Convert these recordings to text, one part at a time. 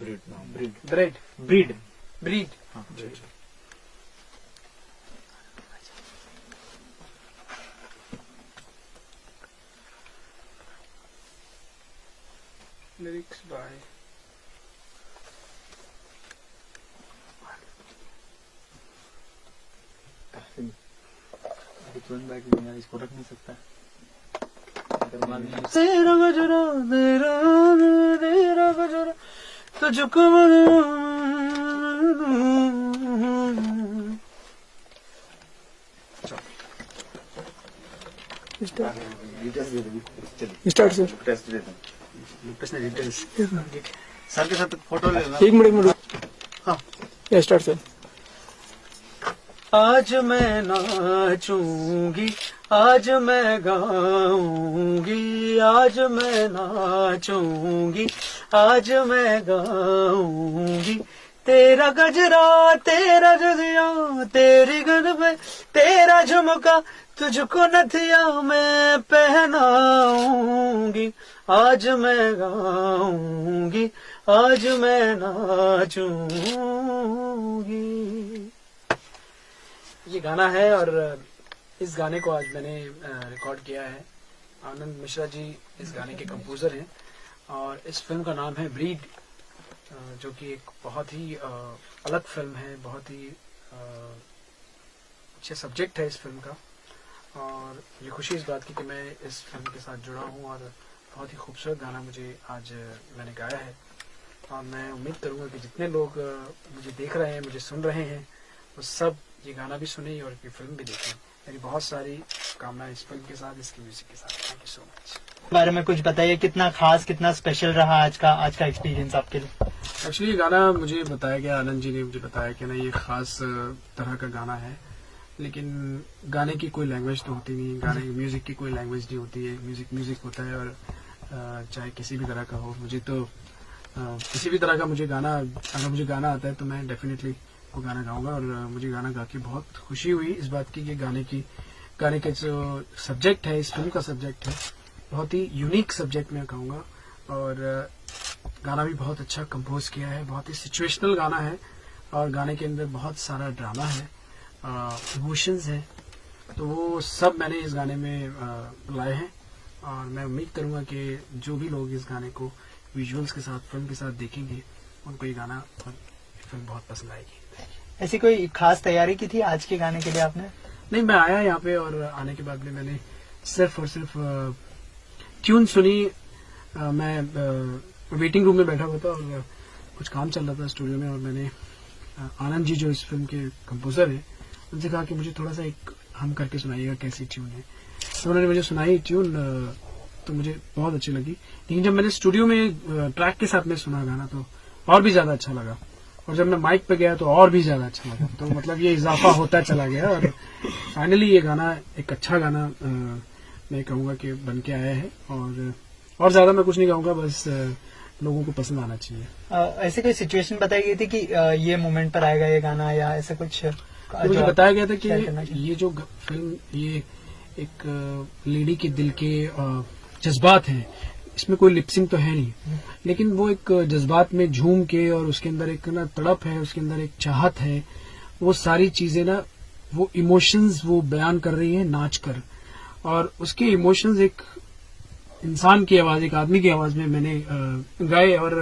Breed bread breed breed. हाँ breed. Lyrics by तुरंत बैठ गया, इसको रख नहीं सकता। तेरा गजरा तेरा गजरा तुझको स्टार्ट सर। टेस्ट दे दूं। लुपेश ने डिटेल्स सर के साथ फोटो लेना। एक मिनट हाँ स्टार्ट सर। आज मैं नाचूंगी, आज मैं गाऊंगी, आज मैं नाचूंगी, आज मैं गाऊंगी। तेरा गजरा तेरा जुदिया तेरी गन पे तेरा झुमका तुझको नथिया मैं पहनाऊंगी। आज मैं गाऊंगी, आज मैं नाचूंगी। ये गाना है और इस गाने को आज मैंने रिकॉर्ड किया है। आनंद मिश्रा जी इस गाने के कंपोजर हैं और इस फिल्म का नाम है ब्रीड, जो कि एक बहुत ही अलग फिल्म है, बहुत ही अच्छा सब्जेक्ट है इस फिल्म का। और मुझे खुशी इस बात की कि मैं इस फिल्म के साथ जुड़ा हूँ और बहुत ही खूबसूरत गाना मुझे आज मैंने गाया है। और मैं उम्मीद करूँगा कि जितने लोग मुझे देख रहे हैं, मुझे सुन रहे हैं, वो सब ये गाना भी सुने और ये फिल्म भी देखें। मेरी बहुत सारी कामना इस फिल्म के साथ, इसकी म्यूजिक के साथ। Thank you so much. बारे में कुछ बताइए, कितना खास कितना स्पेशल रहा आज का एक्सपीरियंस आपके लिए? एक्चुअली ये गाना मुझे बताया गया, आनंद जी ने मुझे बताया कि ना ये खास तरह का गाना है, लेकिन गाने की कोई लैंग्वेज तो होती नहीं, गाने म्यूजिक की कोई लैंग्वेज नहीं होती है। म्यूजिक म्यूजिक होता है और चाहे किसी भी तरह का हो। मुझे तो किसी भी तरह का मुझे गाना, अगर मुझे गाना आता है तो मैं डेफिनेटली वो गाना गाऊंगा। और मुझे गाना गा के बहुत खुशी हुई इस बात की कि गाने का जो सब्जेक्ट है, इस फिल्म का सब्जेक्ट है, बहुत ही यूनिक सब्जेक्ट मैं कहूँगा। और गाना भी बहुत अच्छा कंपोज किया है, बहुत ही सिचुएशनल गाना है और गाने के अंदर बहुत सारा ड्रामा है, इमोशंस है, तो वो सब मैंने इस गाने में लाए हैं। और मैं उम्मीद करूंगा कि जो भी लोग इस गाने को विजुअल्स के साथ, फिल्म के साथ देखेंगे, उनको ये गाना और फिल्म बहुत पसंद आएगी। ऐसी कोई खास तैयारी की थी आज के गाने के लिए आपने? नहीं, मैं आया यहाँ पे और आने के बाद में मैंने सिर्फ और सिर्फ ट्यून सुनी। मैं वेटिंग रूम में बैठा हुआ था और कुछ काम चल रहा था स्टूडियो में, और मैंने आनंद जी जो इस फिल्म के कंपोजर हैं उनसे कहा कि मुझे थोड़ा सा एक हम करके सुनाइएगा कैसी ट्यून है। तो उन्होंने मुझे सुनाई ट्यून, तो मुझे बहुत अच्छी लगी। लेकिन जब मैंने स्टूडियो में ट्रैक के साथ में सुना गाना तो और भी ज्यादा अच्छा लगा, और जब मैं माइक पे गया तो और भी ज्यादा अच्छा लगा। तो मतलब ये इजाफा होता चला गया और फाइनली ये गाना एक अच्छा गाना मैं कहूँगा कि बन के आया है। और ज्यादा मैं कुछ नहीं कहूँगा, बस लोगों को पसंद आना चाहिए। ऐसे कोई सिचुएशन बताई गई थी कि ये मोमेंट पर आएगा ये गाना, या ऐसा कुछ? तो मुझे बताया गया था कि ये जो फिल्म, ये एक लेडी के दिल के जज्बात हैं, इसमें कोई लिपसिंग तो है नहीं, लेकिन वो एक जज्बात में झूम के, और उसके अंदर एक ना तड़प है, उसके अंदर एक चाहत है, वो सारी चीजें ना, वो इमोशंस वो बयान कर रही है नाच कर। और उसके इमोशंस एक इंसान की आवाज, एक आदमी की आवाज में मैंने गाए। और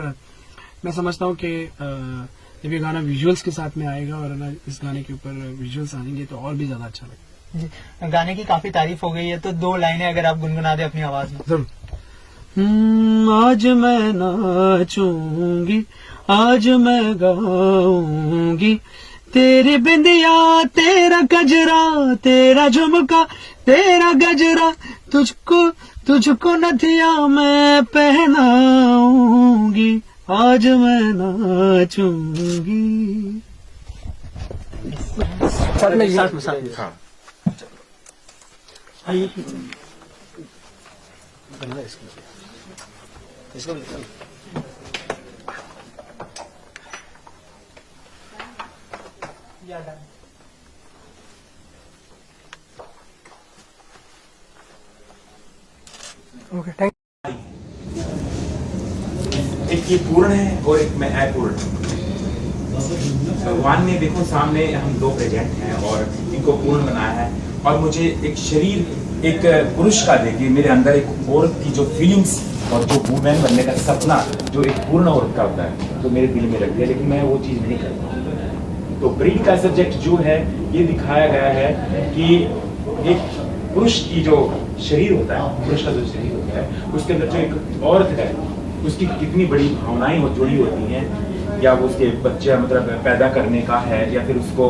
मैं समझता हूँ कि जब ये गाना विजुअल्स के साथ में आएगा और ना इस गाने के ऊपर विजुअल्स आएंगे तो और भी ज्यादा अच्छा लगेगा। जी, गाने की काफी तारीफ हो गई है, तो 2 लाइनें अगर आप गुनगुना दे अपनी आवाज में। जरूर। आज मैं नाचूंगी, आज मैं गाऊंगी, तेरी बिंदिया तेरा गजरा तेरा झुमका तेरा गजरा तुझको नथिया मैं पहनाऊंगी, आज मैं नाचूंगी। साथ में हाँ इसको ओके, थैंक एक ये पूर्ण है और एक में अपूर्ण है। भगवान ने देखो सामने हम दो प्रेजेंट हैं और इनको पूर्ण बनाया है, और मुझे एक शरीर एक पुरुष का देखिए मेरे अंदर एक औरत की जो फीलिंग्स और जो वुमेन बनने का सपना जो एक पूर्ण औरत का होता है तो मेरे दिल में रख दिया, लेकिन मैं वो चीज़ नहीं कर पाता। तो ब्रीड का सब्जेक्ट जो है ये दिखाया गया है कि एक पुरुष की जो शरीर होता है, पुरुष का जो शरीर होता है उसके अंदर जो एक औरत है उसकी कितनी बड़ी भावनाएं वो जुड़ी होती हैं, या वो उसके बच्चे मतलब पैदा करने का है, या फिर उसको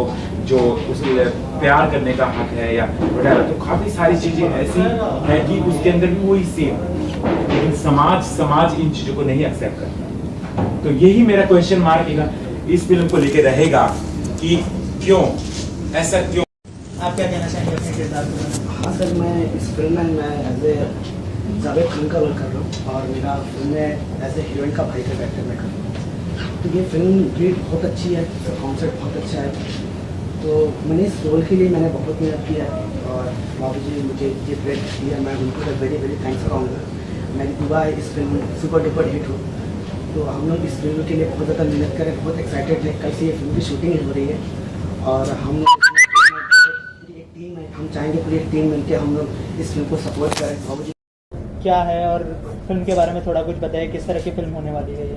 जो उसके प्यार करने का हक है या वगैरह। तो काफ़ी सारी चीज़ें ऐसी हैं कि उसके अंदर भी वही सेम, लेकिन समाज इन चीज़ों को नहीं एक्सेप्ट करता। तो यही मेरा क्वेश्चन मार्क इस फिल्म को लेके रहेगा कि क्यों ऐसा, क्यों। आप क्या कहना चाहेंगे अपने किरदार के बारे में? हाँ सर, मैं इस फिल्म में मैं एज ए जावेद खान का रोल कर रहा हूँ और मेरा फिल्म में एज ए हीरोइन का भाई का कैरेक्टर मैं कर रहा हूँ। तो ये फिल्म रीड बहुत अच्छी है, इसका कॉन्सेप्ट बहुत अच्छा है। तो मैंने इस रोल के लिए मैंने बहुत मेहनत किया है और बाबू जी मुझे ये ब्रेक दिया, मैं उनको तो वेरी वेरी थैंक्स कहूँगा। मेरी दुआ है इस फिल्म सुपर डुपर हिट हो। तो हम लोग इस फिल्म के लिए बहुत ज़्यादा मेहनत करें, बहुत एक्साइटेड है। कल से ये फिल्म की शूटिंग हो रही है और हम पूरी एक टीम है, हम चाहेंगे पूरी एक टीम मिलकर हम लोग इस फिल्म को सपोर्ट करें। बाबू जी क्या है और फिल्म के बारे में थोड़ा कुछ बताइए, किस तरह की फिल्म होने वाली है ये?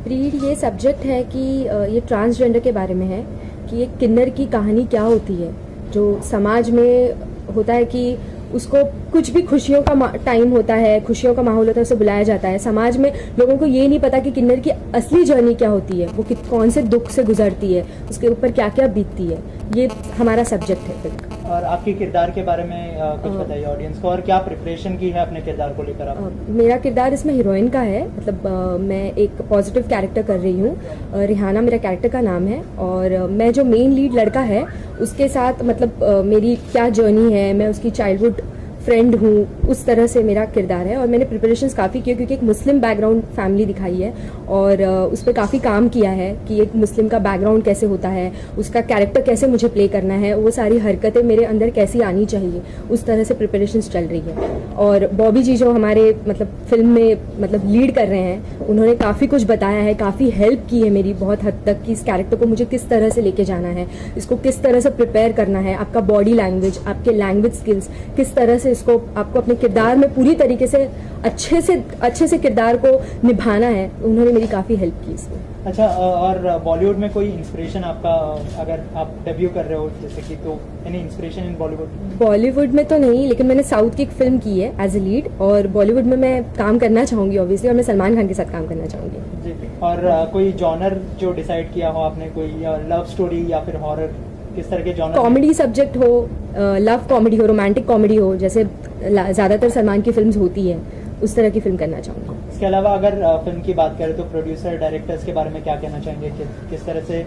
ब्रीड ये सब्जेक्ट है कि ये ट्रांसजेंडर के बारे में है कि एक किन्नर की कहानी क्या होती है, जो समाज में होता है कि उसको कुछ भी खुशियों का टाइम होता है, खुशियों का माहौल होता है, उसे बुलाया जाता है। समाज में लोगों को ये नहीं पता कि किन्नर की असली जर्नी क्या होती है, वो कौन से दुख से गुजरती है, उसके ऊपर क्या क्या बीतती है। ये हमारा सब्जेक्ट है फिल्म। और आपके किरदार के बारे में कुछ बताइए ऑडियंस को, और क्या प्रिपरेशन की है अपने किरदार को लेकर आप? मेरा किरदार इसमें हीरोइन का है, मतलब मैं एक पॉजिटिव कैरेक्टर कर रही हूँ। रिहाना मेरा कैरेक्टर का नाम है और मैं जो मेन लीड लड़का है उसके साथ मतलब मेरी क्या जर्नी है, मैं उसकी चाइल्डहुड फ्रेंड हूँ, उस तरह से मेरा किरदार है। और मैंने प्रिपरेशंस काफ़ी किए क्योंकि एक मुस्लिम बैकग्राउंड फैमिली दिखाई है और उस पर काफ़ी काम किया है कि एक मुस्लिम का बैकग्राउंड कैसे होता है, उसका कैरेक्टर कैसे मुझे प्ले करना है, वो सारी हरकतें मेरे अंदर कैसी आनी चाहिए, उस तरह से प्रिपरेशंस चल रही है। और बॉबी जी जो हमारे मतलब फिल्म में मतलब लीड कर रहे हैं, उन्होंने काफ़ी कुछ बताया है, काफ़ी हेल्प की है मेरी बहुत हद तक कि इस कैरेक्टर को मुझे किस तरह से लेके जाना है, इसको किस तरह से प्रिपेयर करना है, आपका बॉडी लैंग्वेज, आपके लैंग्वेज स्किल्स, किस तरह से इसको आपको अपने किरदार में पूरी तरीके से अच्छे से किरदार को निभाना है। उन्होंने मेरी काफ़ी हेल्प की इसमें। अच्छा, और बॉलीवुड में कोई इंस्पिरेशन आपका, अगर आप डेब्यू कर रहे हो जैसे कि, तो any inspiration in Bollywood? Bollywood में तो नहीं, लेकिन मैंने साउथ की एक फिल्म की है एज ए लीड और बॉलीवुड में मैं काम करना चाहूँगी ऑब्वियसली, और मैं सलमान खान के साथ काम करना चाहूँगी जी। और कोई जॉनर जो डिसाइड किया हो आपने, कोई लव स्टोरी या फिर हॉरर, किस तरह के जॉनर? कॉमेडी सब्जेक्ट हो, लव कॉमेडी हो, रोमांटिक कॉमेडी हो, जैसे ज़्यादातर सलमान की फिल्म्स होती है, उस तरह की फिल्म करना चाहूँगी। इसके अलावा अगर फिल्म की बात करें तो प्रोड्यूसर डायरेक्टर्स के बारे में क्या कहना चाहेंगे, किस तरह से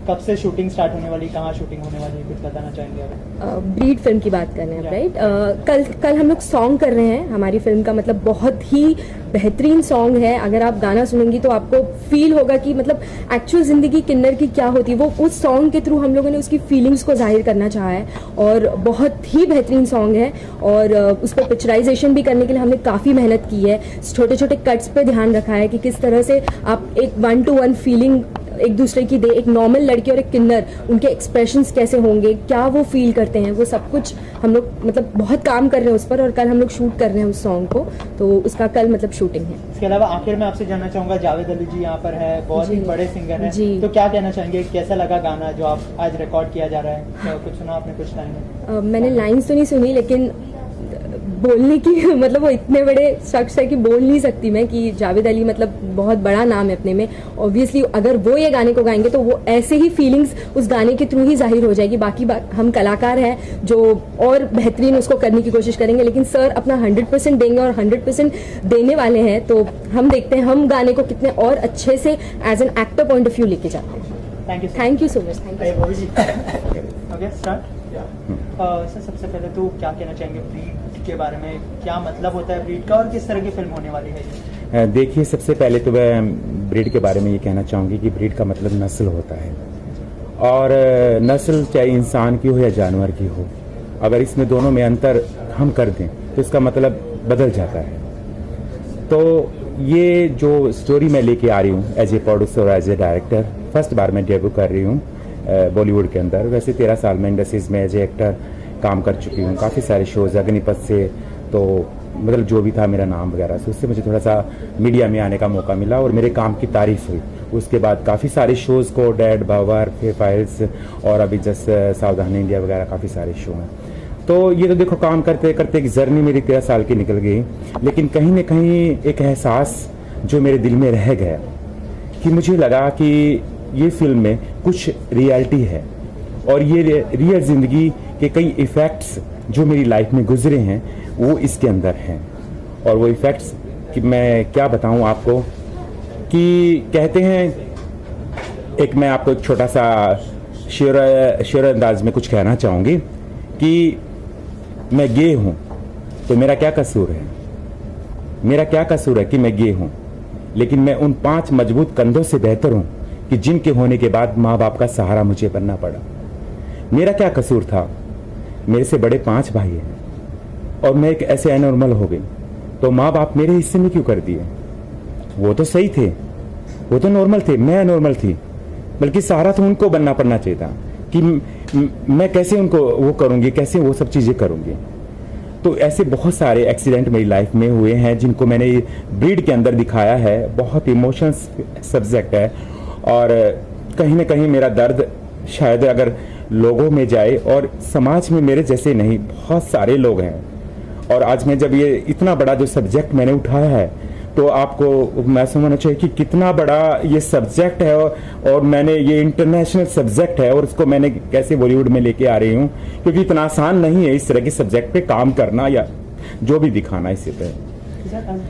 कब से शूटिंग स्टार्ट होने वाली, कहाँ शूटिंग होने वाली है, कुछ बताना चाहेंगे आप? ब्रीड फिल्म की बात कर रहे हैं आप, राइट? कल हम लोग सॉन्ग कर रहे हैं हमारी फिल्म का, मतलब बहुत ही बेहतरीन सॉन्ग है। अगर आप गाना सुनेंगी तो आपको फील होगा कि मतलब एक्चुअल जिंदगी किन्नर की क्या होती है, वो उस सॉन्ग के थ्रू हम लोगों ने उसकी फीलिंग्स को जाहिर करना चाहा है और बहुत ही बेहतरीन सॉन्ग है। और उस पर पिक्चराइजेशन भी करने के लिए हमने काफ़ी मेहनत की है, छोटे छोटे कट्स पे ध्यान रखा है कि किस तरह से आप एक 1-to-1 फीलिंग एक दूसरे की दे, एक नॉर्मल लड़की और एक किन्नर, उनके एक्सप्रेशंस कैसे होंगे, क्या वो फील करते हैं, वो सब कुछ हम लोग मतलब बहुत काम कर रहे हैं उस पर। और कल हम लोग शूट कर रहे हैं उस सॉन्ग को, तो उसका कल मतलब शूटिंग है। इसके अलावा आखिर में आपसे जानना चाहूंगा, जावेद अली जी यहाँ पर है, बहुत ही बड़े सिंगर हैं, तो क्या कहना चाहेंगे, कैसा लगा गाना जो आप आज रिकॉर्ड किया जा रहा है? तो कुछ सुना आपने, कुछ लाइन? मैंने लाइन्स तो नहीं सुनी, लेकिन बोलने की मतलब वो इतने बड़े शख्स है कि बोल नहीं सकती मैं कि जावेद अली मतलब बहुत बड़ा नाम है अपने में। ऑब्वियसली अगर वो ये गाने को गाएंगे तो वो ऐसे ही फीलिंग्स उस गाने के थ्रू ही जाहिर हो जाएगी। बाकी हम कलाकार हैं जो और बेहतरीन उसको करने की कोशिश करेंगे, लेकिन सर अपना 100% देंगे और 100% देने वाले हैं। तो हम देखते हैं हम गाने को कितने और अच्छे से as an actor point of view लेके जाते हैं। Thank you so much. Okay, start. Sir सबसे पहले तो क्या कहना चाहेंगे ब्रीड के बारे में, क्या मतलब होता है ब्रीड का और किस तरह की फिल्म होने वाली है? देखिए, सबसे पहले तो मैं ब्रीड के बारे में ये कहना चाहूँगी कि ब्रीड का मतलब नस्ल होता है, और नस्ल चाहे इंसान की हो या जानवर की हो, अगर इसमें दोनों में अंतर हम कर दें तो इसका मतलब बदल जाता है। तो ये जो स्टोरी मैं लेके आ रही हूँ एज ए प्रोड्यूसर और एज ए डायरेक्टर, फर्स्ट बार मैं डेब्यू कर रही हूँ बॉलीवुड के अंदर। वैसे 13 साल में इंडस्ट्रीज में एज ए एक्टर काम कर चुकी हूँ, काफ़ी सारे शोज़ अग्निपथ से, तो मतलब जो भी था मेरा नाम वगैरह से, उससे मुझे थोड़ा सा मीडिया में आने का मौका मिला और मेरे काम की तारीफ हुई। उसके बाद काफ़ी सारे शोज़ को, डैड, बावर, फाइल्स और अभी जस्ट सावधान इंडिया वगैरह काफ़ी सारे शो हैं। तो ये तो देखो काम करते करते एक जर्नी मेरी 13 साल की निकल गई, लेकिन कहीं ना कहीं एक एहसास जो मेरे दिल में रह गया कि मुझे लगा कि ये फिल्म में कुछ रियलिटी है और ये रियल ज़िंदगी के कई इफ़ेक्ट्स जो मेरी लाइफ में गुजरे हैं वो इसके अंदर हैं। और वो इफ़ेक्ट्स कि मैं क्या बताऊं आपको, कि कहते हैं, एक मैं आपको एक छोटा सा शेर अंदाज में कुछ कहना चाहूँगी कि मैं गे हूँ तो मेरा क्या कसूर है, मेरा क्या कसूर है कि मैं गे हूँ, लेकिन मैं उन 5 मजबूत कंधों से बेहतर हूँ कि जिनके होने के बाद माँ बाप का सहारा मुझे बनना पड़ा। मेरा क्या कसूर था, मेरे से बड़े 5 भाई हैं और मैं एक ऐसे अनॉर्मल हो गई, तो माँ बाप मेरे हिस्से में क्यों कर दिए? वो तो सही थे, वो तो नॉर्मल थे, मैं अनॉर्मल थी, बल्कि सहारा तो उनको बनना पड़ना चाहिए था कि मैं कैसे उनको वो करूँगी, कैसे वो सब चीज़ें करूँगी। तो ऐसे बहुत सारे एक्सीडेंट मेरी लाइफ में हुए हैं जिनको मैंने ब्रीड के अंदर दिखाया है। बहुत इमोशनल सब्जेक्ट है और कहीं ना कहीं मेरा दर्द शायद अगर लोगों में जाए, और समाज में मेरे जैसे नहीं बहुत सारे लोग हैं। और आज मैं जब ये इतना बड़ा जो सब्जेक्ट मैंने उठाया है तो आपको महसूस होना चाहिए कि कितना बड़ा ये सब्जेक्ट है और मैंने ये इंटरनेशनल सब्जेक्ट है और उसको मैंने कैसे बॉलीवुड में लेके आ रही हूँ, क्योंकि इतना आसान नहीं है इस तरह के सब्जेक्ट पे काम करना या जो भी दिखाना इसी पे।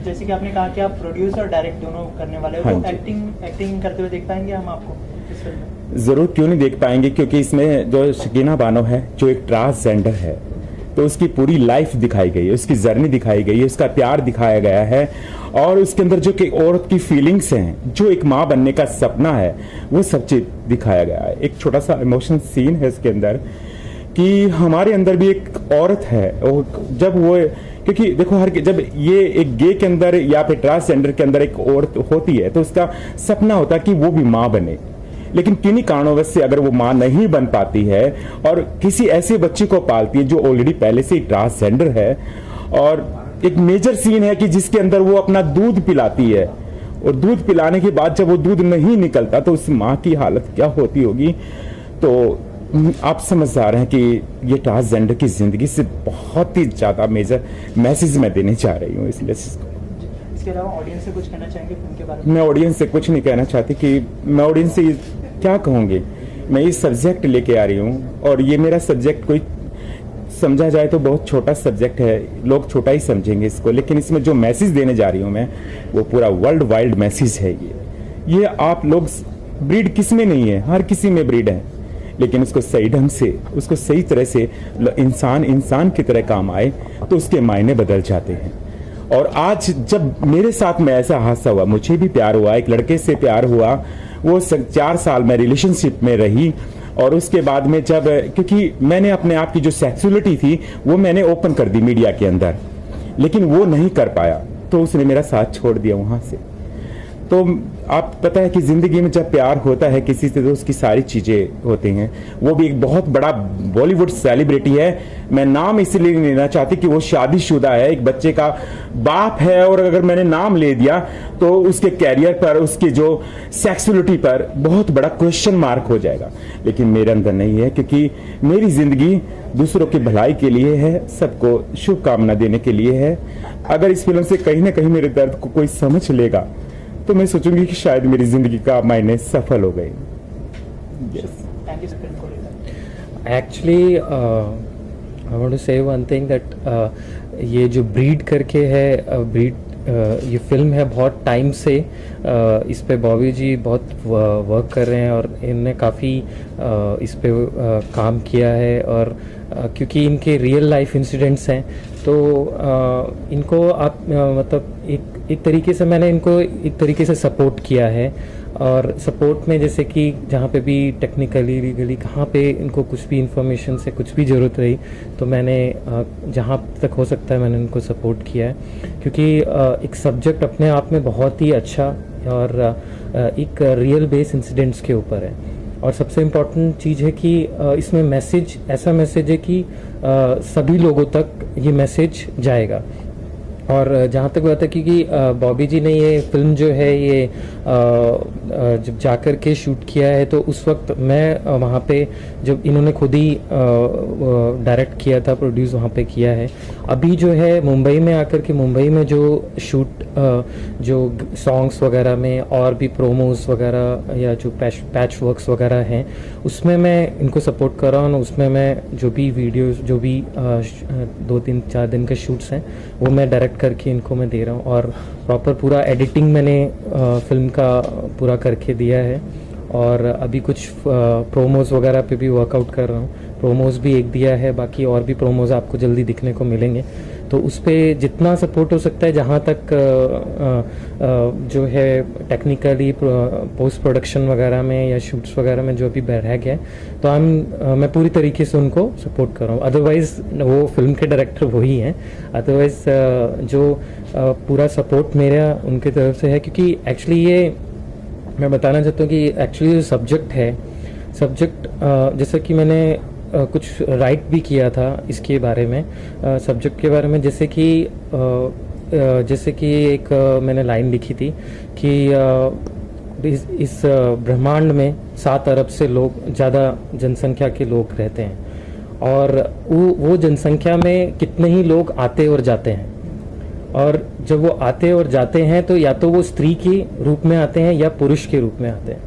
जैसे कि आपने कहा कि आप प्रोड्यूस और डायरेक्ट दोनों करने वाले हो, हाँ तो एक्टिंग करते हुए देख पाएंगे हम आपको इस फिल्म में? ज़रूर, क्यों नहीं देख पाएंगे, क्योंकि इसमें जो शकीना बानो है जो एक ट्रांसजेंडर है, तो उसकी पूरी लाइफ दिखाई गई है, उसकी जर्नी दिखाई गई है, उसका प्यार दिखाया गया है और उसके अंदर जो कि औरत की फीलिंग्स हैं, जो एक माँ बनने का सपना है, वो सब चीज दिखाया गया है। एक छोटा सा इमोशनल सीन है इसके अंदर कि हमारे अंदर भी एक औरत है और जब वो, क्योंकि देखो जब ये एक गे के अंदर या फिर ट्रांसजेंडर के अंदर एक औरत होती है तो उसका सपना होता है कि वो भी माँ बने, लेकिन किन्हीं कारणों से अगर वो माँ नहीं बन पाती है और किसी ऐसे बच्चे को पालती है जो ऑलरेडी पहले से ही ट्रांसजेंडर है, और एक मेजर सीन है कि जिसके अंदर वो अपना दूध पिलाती है और दूध पिलाने के बाद जब वो दूध नहीं निकलता तो उस माँ की हालत क्या होती होगी। तो आप समझ आ रहे हैं कि ये ट्रांसजेंडर की जिंदगी से बहुत ही ज्यादा मेजर मैसेज मैं देने चाह रही हूँ। इसलिए इसके अलावा ऑडियंस से कुछ कहना चाहेंगे फिल्म के बारे में? मैं ऑडियंस से कुछ नहीं कहना चाहती कि मैं ऑडियंस से क्या कहूँगी, मैं ये सब्जेक्ट लेके आ रही हूँ और ये मेरा सब्जेक्ट कोई समझा जाए तो बहुत छोटा सब्जेक्ट है, लोग छोटा ही समझेंगे इसको, लेकिन इसमें जो मैसेज देने जा रही हूँ मैं वो पूरा वर्ल्ड वाइड मैसेज है। ये आप लोग, ब्रीड किस में नहीं है, हर किसी में ब्रीड है, लेकिन उसको सही ढंग से, उसको सही तरह से इंसान की तरह काम आए तो उसके मायने बदल जाते हैं। और आज जब मेरे साथ में ऐसा हादसा हुआ, मुझे भी प्यार हुआ, एक लड़के से प्यार हुआ, वो 4 साल में रिलेशनशिप में रही और उसके बाद में जब, क्योंकि मैंने अपने आप की जो सेक्सुअलिटी थी वो मैंने ओपन कर दी मीडिया के अंदर, लेकिन वो नहीं कर पाया तो उसने मेरा साथ छोड़ दिया वहां से। तो आप पता है कि जिंदगी में जब प्यार होता है किसी से तो उसकी सारी चीजें होती हैं। वो भी एक बहुत बड़ा बॉलीवुड सेलिब्रिटी है, मैं नाम इसलिए नहीं लेना चाहती कि वो शादीशुदा है, एक बच्चे का बाप है, और अगर मैंने नाम ले दिया तो उसके कैरियर पर, उसकी जो सेक्सुअलिटी पर बहुत बड़ा क्वेश्चन मार्क हो जाएगा। लेकिन मेरे अंदर नहीं है, क्योंकि मेरी जिंदगी दूसरों की भलाई के लिए है, सबको शुभकामना देने के लिए है। अगर इस फिल्म से कहीं ना कहीं मेरे दर्द को कोई समझ लेगा तो मैं सोचूंगी कि शायद मेरी जिंदगी का मायने सफल हो गए। एक्चुअली आई वांट टू से वन थिंग दैट ये जो ब्रीड करके है, ब्रीड ये फिल्म है, बहुत टाइम से इस पे बॉबी जी बहुत वर्क कर रहे हैं और इनने काफ़ी इस पे काम किया है। और क्योंकि इनके रियल लाइफ इंसिडेंट्स हैं तो इनको आप मतलब एक तरीके से मैंने इनको एक तरीके से सपोर्ट किया है। और सपोर्ट में जैसे कि जहाँ पे भी टेक्निकली लीगली कहाँ पे इनको कुछ भी इंफॉर्मेशन से कुछ भी ज़रूरत रही तो मैंने जहाँ तक हो सकता है मैंने उनको सपोर्ट किया है, क्योंकि एक सब्जेक्ट अपने आप में बहुत ही अच्छा और एक रियल बेस इंसिडेंट्स के ऊपर है। और सबसे इम्पॉर्टेंट चीज़ है कि इसमें मैसेज, ऐसा मैसेज है कि सभी लोगों तक ये मैसेज जाएगा। और जहाँ तक बात है क्योंकि बॉबी जी ने ये फिल्म जो है ये जब जाकर के शूट किया है तो उस वक्त मैं वहाँ पे जब इन्होंने खुद ही डायरेक्ट किया था, प्रोड्यूस वहाँ पे किया है। अभी जो है मुंबई में आकर के मुंबई में जो शूट जो सॉन्ग्स वगैरह में और भी प्रोमोस वगैरह या जो पैच वर्क्स वगैरह हैं उसमें मैं इनको सपोर्ट कर रहा हूँ। उसमें मैं जो भी वीडियोस जो भी 2-3-4 दिन के शूट्स हैं वो मैं डायरेक्ट करके इनको मैं दे रहा हूँ और प्रॉपर पूरा एडिटिंग मैंने फिल्म का पूरा करके दिया है। और अभी कुछ प्रोमोज वगैरह पे भी वर्कआउट कर रहा हूँ। प्रोमोज भी एक दिया है, बाकी और भी प्रोमोज आपको जल्दी दिखने को मिलेंगे। तो उस पर जितना सपोर्ट हो सकता है, जहाँ तक जो है टेक्निकली पोस्ट प्रोडक्शन वगैरह में या शूट्स वगैरह में जो भी रह गया तो मैं पूरी तरीके से उनको सपोर्ट कर रहा हूँ। अदरवाइज़ वो फिल्म के डायरेक्टर वही हैं, अदरवाइज़ जो पूरा सपोर्ट मेरा उनकी तरफ से है। क्योंकि एक्चुअली ये मैं बताना चाहता हूँ कि एक्चुअली जो सब्जेक्ट है, सब्जेक्ट जैसा कि मैंने कुछ राइट भी किया था इसके बारे में, सब्जेक्ट के बारे में, जैसे कि एक मैंने लाइन लिखी थी कि इस ब्रह्मांड में 7 अरब से लोग ज़्यादा जनसंख्या के लोग रहते हैं और वो जनसंख्या में कितने ही लोग आते और जाते हैं। और जब वो आते और जाते हैं तो या तो वो स्त्री के रूप में आते हैं या पुरुष के रूप में आते हैं,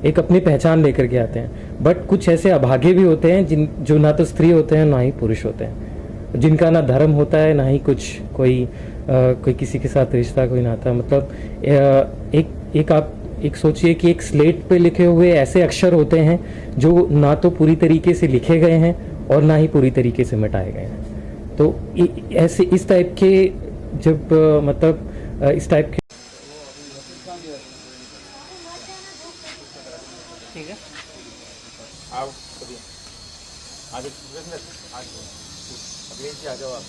एक अपनी पहचान लेकर के आते हैं। बट कुछ ऐसे अभागे भी होते हैं जो ना तो स्त्री होते हैं ना ही पुरुष होते हैं, जिनका ना धर्म होता है ना ही कुछ कोई किसी के साथ रिश्ता कोई नाता। मतलब आप एक सोचिए कि एक स्लेट पे लिखे हुए ऐसे अक्षर होते हैं जो ना तो पूरी तरीके से लिखे गए हैं और ना ही पूरी तरीके से मिटाए गए हैं। तो ऐसे इस टाइप के जब मतलब इस टाइप के ठीक है। आप कभी आज अभी आ जाओ, आप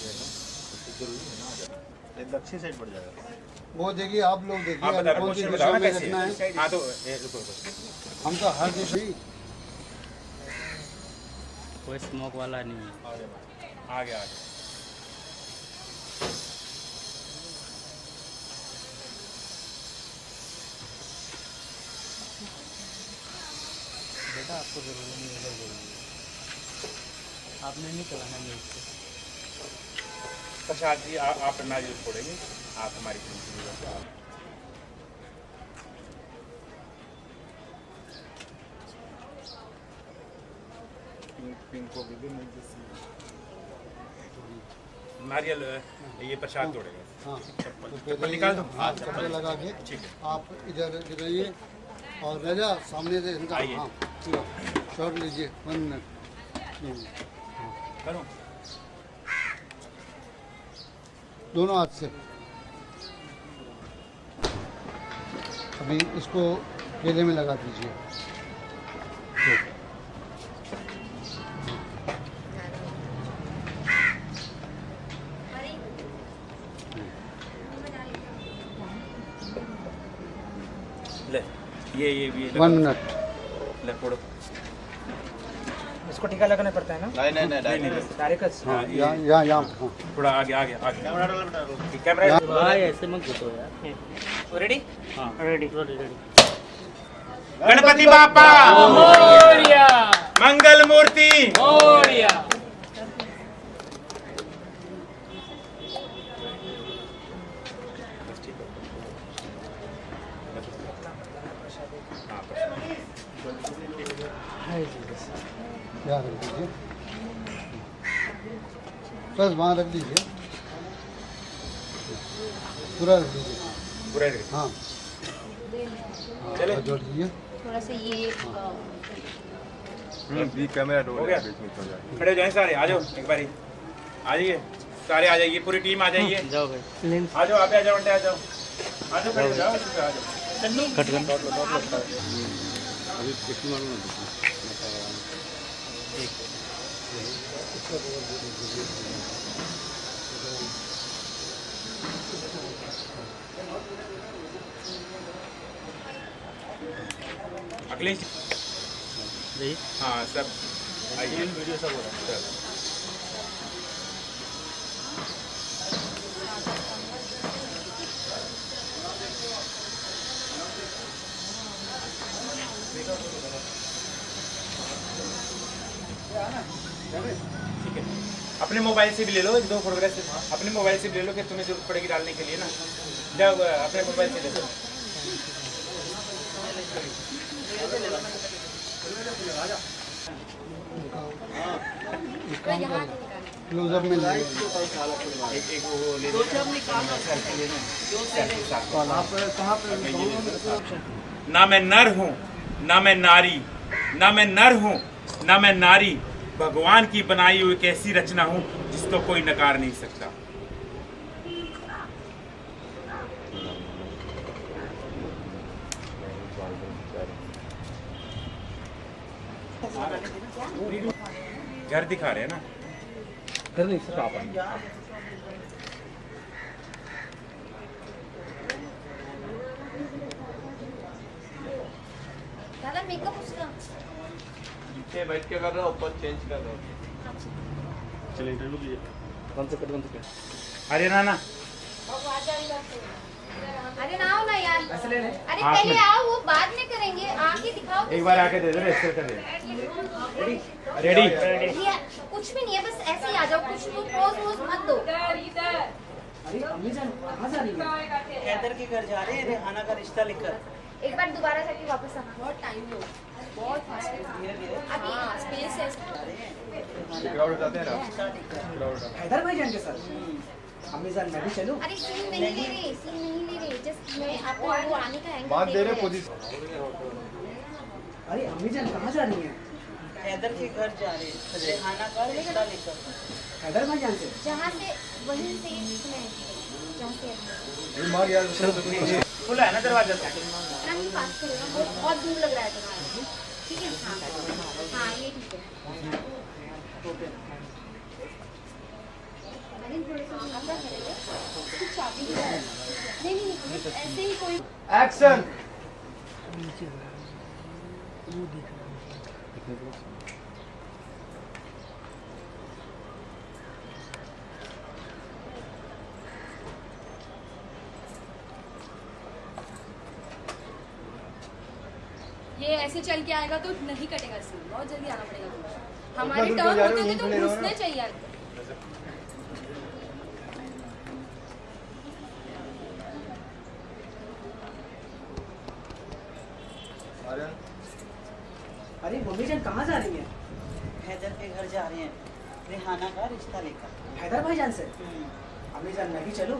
जरूरी है ना, आ जाओ। एक दक्षिण साइड पड़ जाएगा। वो देखिए, आप लोग देखिए, आप बता रहे कौन सी हो, दिशा में कैसे रखना है। हाँ तो रुको, हम तो हर दिशा कोई स्मोक वाला नहीं है। आ गया। बेटा आपको जरूरी नहीं है, जरूरी आपने नहीं चलाना है इसको। प्रसाद जी आप नारियल छोड़ेंगे, आप हमारी नारियल ये प्रसाद तोड़ेगा। हाँ, चप्पल निकाल दो। हाँ, चप्पल लगा के ठीक है। आप इधर गिराइए और राजा सामने से इनका, हाँ शॉट लीजिए। 1 मिनट करो, दोनों हाथ से। अभी इसको केले में लगा दीजिए। ले ये 1 मिनट। ले फोड़ो। इसको टीका लगाना पड़ता है ना? नहीं डायरेक्ट। हाँ, यहाँ हाँ। थोड़ा आगे कैमरा डालो बेटा। कैमरा भाई ऐसे मत घुसो यार। रेडी? हाँ रेडी। गणपति बापा मोरिया, मंगल मूर्ति मोरिया। यहाँ रख दीजिए, बस वहाँ रख दीजिए, पूरा रख दीजिए। पूरा हाँ चले। जोड़ दीजिए। थोड़ा सा ये कैमरा हो गया। खड़े हो जाए सारे, आ जाओ एक बारी, आ जाइए सारे, आ जाइए पूरी टीम आ जाइए। जाओ भाई। आ जाओ, आप आ जाओ, आ जाओ, आ जाओ, खड़े हो जाओ, आ जाओ। अखिलेश जी, हाँ सब आइए, वीडियो सब हो रहा है। ठीक है, अपने मोबाइल से भी ले लो, एक दो फोटोग्राफ अपने मोबाइल से भी ले लो, फिर तुम्हें जरूरत पड़ेगी डालने के लिए ना, जब अपने मोबाइल से ले लो। क्लोजअप में ले एक वो ले लो, ना मैं नर हूँ ना मैं नारी, ना मैं नर हूँ ना मैं नारी, भगवान की बनाई हुई एक ऐसी रचना हूँ जिसको कोई नकार नहीं सकता। घर दिखा रहे हैं ना, घर नहीं सिर्फ आप दादा मेकअप उसका नीचे बैठ के कर रहे हो, ऊपर चेंज कर रहे हो। चलिए इंटरव्यू कीजिए। कौन से कट अरे ना अरे ना आओ ना यार, अरे हाँ, पहले आओ, वो बाद में करेंगे, आके दिखाओ। एक बार आके दे दो, रेस्ट कर दे। रेडी कुछ भी नहीं है, बस ऐसे ही आ जाओ, कुछ तो पोज वोज मत दो। अरे अम्मी जान कहाँ जा रही है? हैदर के घर जा रहे हैं, रेहाना का रिश्ता लेकर। एक बार दोबारा जाके वापस आना, बहुत टाइम हो, बहुत फास्ट है अभी, स्पेस है। हैदर भाई जान के साथ अम्मी जान मैं भी चलूं? अरे सीन नहीं ले रहे, सीन नहीं ले रहे, जस्ट मैं आपको वो आने का एंगल बात दे रहे अरे अम्मी जान कहाँ जा रही हैं? हैदर के घर जा रहे हैं, रेहाना का रिश्ता लेकर। हैदर भाई जान से? जहाँ से वहीं से मैं जहाँ से खुला है ना दरवाजा? नहीं पास करेगा, बहुत दूर लग रहा है तुम्हारा। ठीक है, हाँ ये ठीक है। चाबी नहीं, ऐसे ही कोई एक्शन। ये ऐसे चल के आएगा तो नहीं कटेगा सीन, बहुत जल्दी आना पड़ेगा। हमारी टर्न होते थे तो घुसने चाहिए। अरे मम्मी जान कहाँ जा रही हैं? हैदर के घर जा रहे हैं, रेहाना का रिश्ता लेकर। हैदर भाई जान से? अम्मी जान मैं भी चलूं?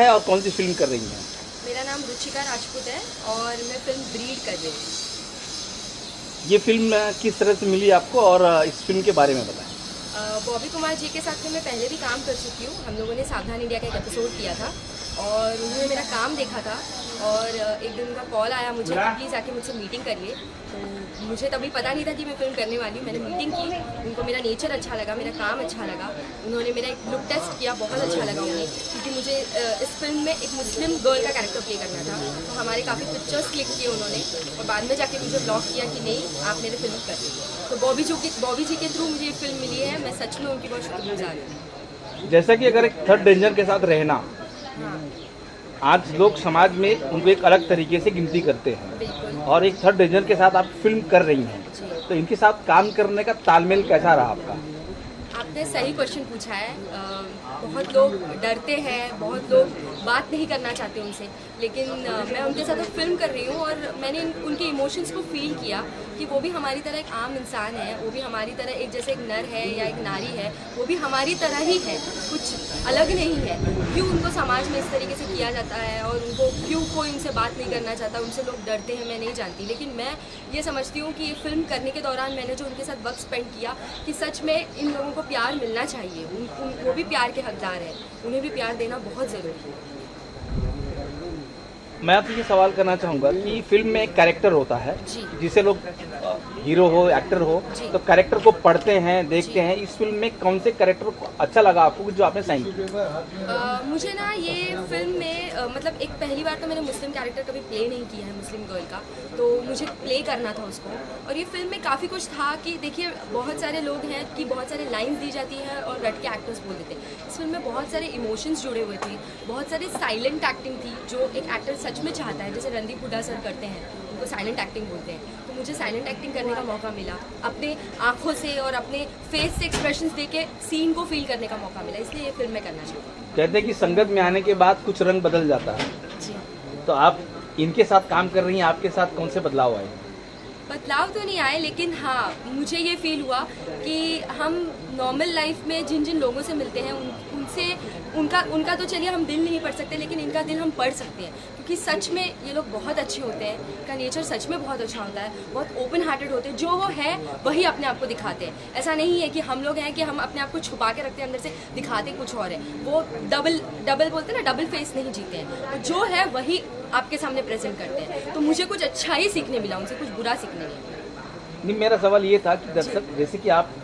और कौन सी फिल्म कर रही हैं? मेरा नाम रुचिका राजपूत है और मैं फिल्म ब्रीड कर रही हूँ। ये फिल्म किस तरह से मिली आपको और इस फिल्म के बारे में बताएं। बॉबी कुमार जी के साथ में मैं पहले भी काम कर चुकी हूँ। हम लोगों ने सावधान इंडिया का एक एपिसोड किया था और उन्होंने मेरा काम देखा था और एक दिन उनका कॉल आया मुझे कि प्लीज़ आके मुझसे मीटिंग करिए। तो मुझे तभी पता नहीं था कि मैं फिल्म करने वाली हूँ। मैंने मीटिंग की, उनको मेरा नेचर अच्छा लगा, मेरा काम अच्छा लगा। उन्होंने मेरा एक लुक टेस्ट किया, बहुत अच्छा लगा उन्हें, क्योंकि मुझे इस फिल्म में एक मुस्लिम गर्ल का कैरेक्टर प्ले करना था। तो हमारे काफ़ी पिक्चर्स क्लिक किए उन्होंने और बाद में जाके मुझे ब्लॉक किया कि नहीं आप मेरे फिल्म कर रही। तो बॉबी जी के थ्रू मुझे ये फिल्म मिली है। मैं सच में उनकी बहुत शुक्रगुजार हूँ। जैसा कि अगर एक थर्ड डेंजर के साथ रहना, आज लोग समाज में उनको एक अलग तरीके से गिनती करते हैं और एक थर्ड डेंजर के साथ आप फिल्म कर रही हैं, तो इनके साथ काम करने का तालमेल कैसा रहा आपका? आपने सही क्वेश्चन पूछा है। बहुत लोग डरते हैं, बहुत लोग बात नहीं करना चाहते उनसे, लेकिन मैं उनके साथ फिल्म कर रही हूँ और मैंने उनके इमोशंस को फील किया कि वो भी हमारी तरह एक आम इंसान है, वो भी हमारी तरह एक जैसे एक नर है या एक नारी है, वो भी हमारी तरह ही है, कुछ अलग नहीं है। क्यों उनको समाज में इस तरीके से किया जाता है और उनको क्यों कोई उनसे बात नहीं करना चाहता, उनसे लोग डरते हैं, मैं नहीं जानती। लेकिन मैं ये समझती हूँ कि ये फिल्म करने के दौरान मैंने जो उनके साथ वक्त स्पेंड किया कि सच में इन लोगों को प्यार मिलना चाहिए। वो भी प्यार के हकदार हैं, उन्हें भी प्यार देना बहुत ज़रूरी है। मैं आपसे ये सवाल करना चाहूँगा कि फिल्म में एक कैरेक्टर होता है जी। जिसे लोग हीरो हो एक्टर हो जी। तो कैरेक्टर को पढ़ते हैं देखते हैं। इस फिल्म में कौन से कैरेक्टर को अच्छा लगा आपको जो आपने साइन किया? मुझे ना ये फिल्म में मतलब एक पहली बार तो मैंने मुस्लिम कैरेक्टर कभी प्ले नहीं किया है मुस्लिम गर्ल का, तो मुझे प्ले करना था उसको। और ये फिल्म में काफ़ी कुछ था कि देखिए बहुत सारे लोग हैं कि बहुत सारे लाइंस दी जाती हैं और रट के एक्टर्स बोल देते हैं। इस फिल्म में बहुत सारे इमोशंस जुड़े हुए थे, बहुत सारी साइलेंट एक्टिंग थी जो एक एक्टर सच में चाहता है, जैसे रणदीप हुड्डा सर करते हैं, उनको साइलेंट एक्टिंग बोलते हैं। तो मुझे साइलेंट एक्टिंग करने का मौका मिला, अपने आँखों से और अपने फेस से एक्सप्रेशंस दे के सीन को फील करने का मौका मिला, इसलिए ये फिल्म मैं करना चाहती हूँ। कहते हैं कि संगत में आने के बाद कुछ रंग बदल जाता है, जी। तो आप इनके साथ काम कर रही हैं, आपके साथ कौन से बदलाव आए? बदलाव तो नहीं आए, लेकिन हाँ मुझे ये फील हुआ कि हम नॉर्मल लाइफ में जिन जिन लोगों से मिलते हैं उनसे उनका तो चलिए हम दिल नहीं पढ़ सकते, लेकिन इनका दिल हम पढ़ सकते हैं, क्योंकि सच में ये लोग बहुत अच्छे होते हैं, इनका नेचर सच में बहुत अच्छा होता है, बहुत ओपन हार्टेड होते हैं, जो वो है वही अपने आप को दिखाते हैं। ऐसा नहीं है कि हम लोग हैं कि हम अपने आप को छुपा के रखते हैं, अंदर से दिखाते कुछ और है। वो डबल बोलते हैं ना, डबल फेस नहीं जीते हैं, जो है वही आपके सामने प्रेजेंट करते हैं। तो मुझे कुछ अच्छा ही सीखने मिला उनसे, कुछ बुरा सीखने नहीं। मेरा सवाल ये था कि दर्शक जैसे कि आप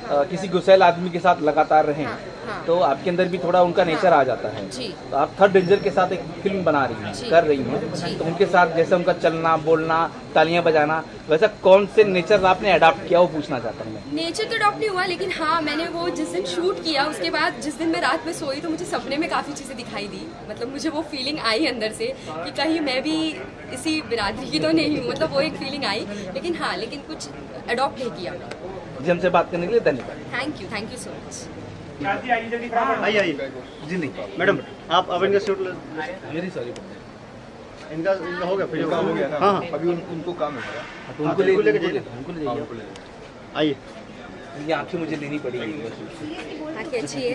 किसी गुस्सैल आदमी के साथ लगातार रहें, हाँ। तो आपके अंदर भी थोड़ा उनका नेचर आ जाता है। जी। तो आप थर्ड डेंजर के साथ एक फिल्म बना रही हैं, कर रही हैं, तो उनके साथ जैसे उनका चलना बोलना तालियां बजाना, वैसा कौन से नेचर आपने अडॉप्ट किया वो पूछना चाहता हूँ मैं। नेचर तो अडॉप्ट नहीं हुआ, लेकिन हाँ मैंने वो जिस दिन शूट किया उसके बाद जिस दिन मैं रात में सोई तो मुझे सपने में काफ़ी चीज़ें दिखाई दी। मतलब मुझे वो फीलिंग आई अंदर से कि कहीं मैं भी इसी बिरादरी की तो नहीं हूँ, मतलब वो एक फीलिंग आई, लेकिन हाँ लेकिन कुछ अडॉप्ट नहीं किया। जी, हमसे बात करने के लिए धन्यवाद। Thank you so much. आइए जी। नहीं मैडम, आप अब इनका शूट वेरी सॉरी, इनका हो गया, फिर हो गया। हाँ अभी उनको काम है, तो उनको लेके जाइए, आइए। ये आंखें मुझे लेनी पड़ेगी, आंखें अच्छी है,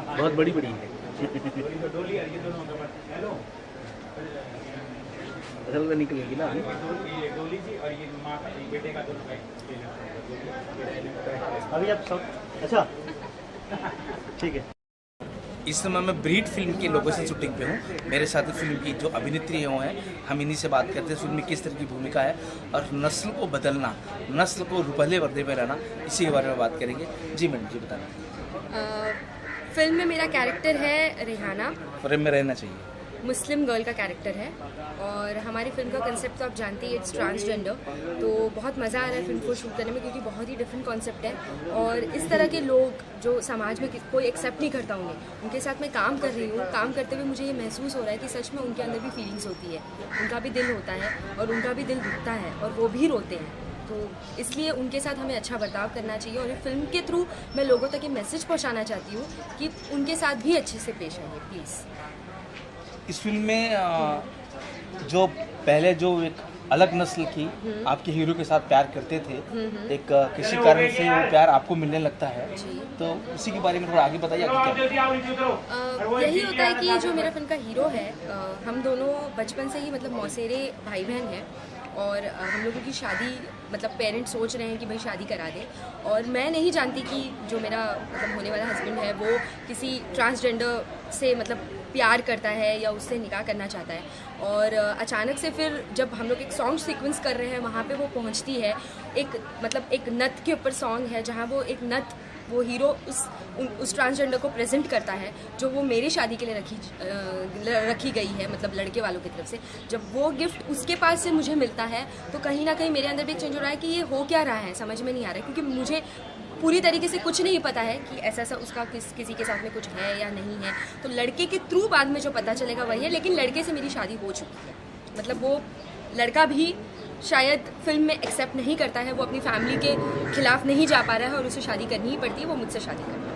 बहुत बड़ी बड़ी है। असल में निकलेगी ना अभी आप सब अच्छा ठीक है। इस समय मैं ब्रीड फिल्म की लोकेशन शूटिंग पे हूँ। मेरे साथ फिल्म की जो अभिनेत्री हैं हम इन्हीं से बात करते हैं फिल्म में किस तरह की भूमिका है और नस्ल को बदलना, नस्ल को पहले पर्दे में रहना, इसी के बारे में बात करेंगे। जी मैडम जी बताना। फिल्म में मेरा कैरेक्टर है रेहाना, फ्रेम में रहना चाहिए, मुस्लिम गर्ल का कैरेक्टर है और हमारी फिल्म का कंसेप्ट तो आप जानते ही, इट्स ट्रांसजेंडर। तो बहुत मज़ा आ रहा है फिल्म को शूट करने में, क्योंकि बहुत ही डिफरेंट कॉन्सेप्ट है और इस तरह के लोग जो समाज में कोई एक्सेप्ट नहीं करता उनके साथ मैं काम कर रही हूँ। काम करते हुए मुझे ये महसूस हो रहा है कि सच में उनके अंदर भी फीलिंग्स होती है, उनका भी दिल होता है और उनका भी दिल दुखता है और वो भी रोते हैं। तो इसलिए उनके साथ हमें अच्छा बर्ताव करना चाहिए और फिल्म के थ्रू मैं लोगों तक ये मैसेज पहुँचाना चाहती हूँ कि उनके साथ भी अच्छे से पेश आइए प्लीज़। इस फिल्म में जो पहले जो एक अलग नस्ल की आपके हीरो के साथ प्यार करते थे, एक किसी कारण से वो प्यार आपको मिलने लगता है, तो उसी के बारे में थोड़ा आगे बताइए। यही होता है कि जो मेरा फिल्म का हीरो है, हम दोनों बचपन से ही मतलब मौसेरे भाई बहन हैं और हम लोगों की शादी मतलब पेरेंट्स सोच रहे हैं कि भाई शादी करा दे और मैं नहीं जानती कि जो मेरा मतलब होने वाला हस्बैंड है वो किसी ट्रांसजेंडर से मतलब प्यार करता है या उससे निकाह करना चाहता है। और अचानक से फिर जब हम लोग एक सॉन्ग सीक्वेंस कर रहे हैं वहाँ पे वो पहुँचती है, एक मतलब एक नथ के ऊपर सॉन्ग है जहाँ वो एक नथ वो हीरो उस ट्रांसजेंडर को प्रेजेंट करता है जो वो मेरी शादी के लिए रखी गई है, मतलब लड़के वालों की तरफ से। जब वो गिफ्ट उसके पास से मुझे मिलता है तो कहीं ना कहीं मेरे अंदर भी एक चेंज हो रहा है कि ये हो क्या रहा है, समझ में नहीं आ रहा है, क्योंकि मुझे पूरी तरीके से कुछ नहीं पता है कि ऐसा उसका किसी के साथ में कुछ है या नहीं है। तो लड़के के थ्रू बाद में जो पता चलेगा वही है, लेकिन लड़के से मेरी शादी हो चुकी है। मतलब वो लड़का भी शायद फिल्म में एक्सेप्ट नहीं करता है, वो अपनी फैमिली के खिलाफ नहीं जा पा रहा है और उसे शादी करनी ही पड़ती है, वो मुझसे शादी करनी है।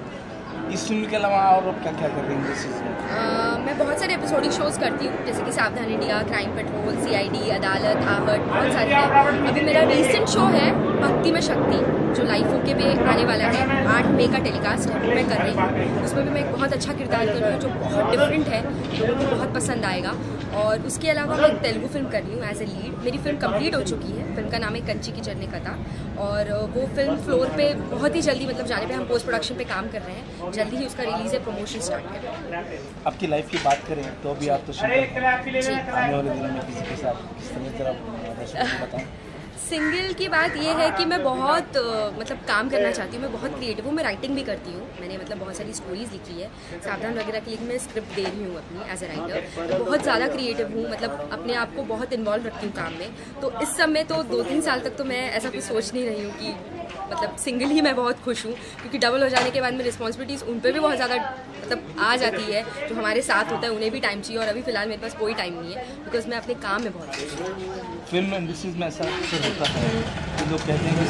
इस फिल्म के अलावा और क्या क्या कर रही हैं इस चीज़ में? मैं बहुत सारे एपिसोडिक शोज़ करती हूँ, जैसे कि सावधान इंडिया, क्राइम पेट्रोल, CID, अदालत, आहट, बहुत सारे हैं। अभी मेरा रीसेंट शो है भक्ति में शक्ति, जो लाइव ओके पे आने वाला है, 8 मई का टेलीकास्ट है, वो मैं कर रही हूँ। उसमें भी मैं एक बहुत अच्छा किरदार कर रही हूँ जो बहुत डिफरेंट है, लोगों को बहुत पसंद आएगा। और उसके अलावा मैं एक तेलुगु फिल्म कर रही हूँ एज ए लीड। मेरी फिल्म कंप्लीट हो चुकी है, फिल्म का नाम है कंची की चढ़ने कथा और वो फिल्म फ्लोर पे बहुत ही जल्दी मतलब जाने पे हम पोस्ट प्रोडक्शन पे काम कर रहे हैं। जल्दी ही उसका रिलीज है, प्रमोशन स्टार्ट करें। आपकी लाइफ की बात करें तो अभी आप तो सिंगल आने वाले दिनों में किसी के साथ किस तरह दर्शकों को बताएं। सिंगल की बात ये है कि मैं बहुत मतलब काम करना चाहती हूँ, मैं बहुत क्रिएटिव हूँ, मैं राइटिंग भी करती हूँ, मैंने मतलब बहुत सारी स्टोरीज लिखी है, सावधान वगैरह के लिए मैं स्क्रिप्ट दे रही हूँ अपनी एज ए राइटर। तो बहुत ज़्यादा क्रिएटिव हूँ, मतलब अपने आप को बहुत इन्वॉल्व रखती हूँ काम में। तो इस समय तो 2-3 साल तक तो मैं ऐसा कुछ सोच नहीं रही हूँ कि मतलब सिंगल ही मैं बहुत खुश हूँ, क्योंकि डबल हो जाने के बाद में रिस्पॉन्सिबिलिटीज़ उन पर भी बहुत ज़्यादा मतलब आ जाती है। जो हमारे साथ होता है उन्हें भी टाइम चाहिए, और अभी फ़िलहाल मेरे पास कोई टाइम नहीं है, बिकॉज मैं अपने काम में बहुत खुश हूँ। फिल्म इंडस्ट्रीज में ऐसा अक्सर होता है कि लोग कहते हैं कि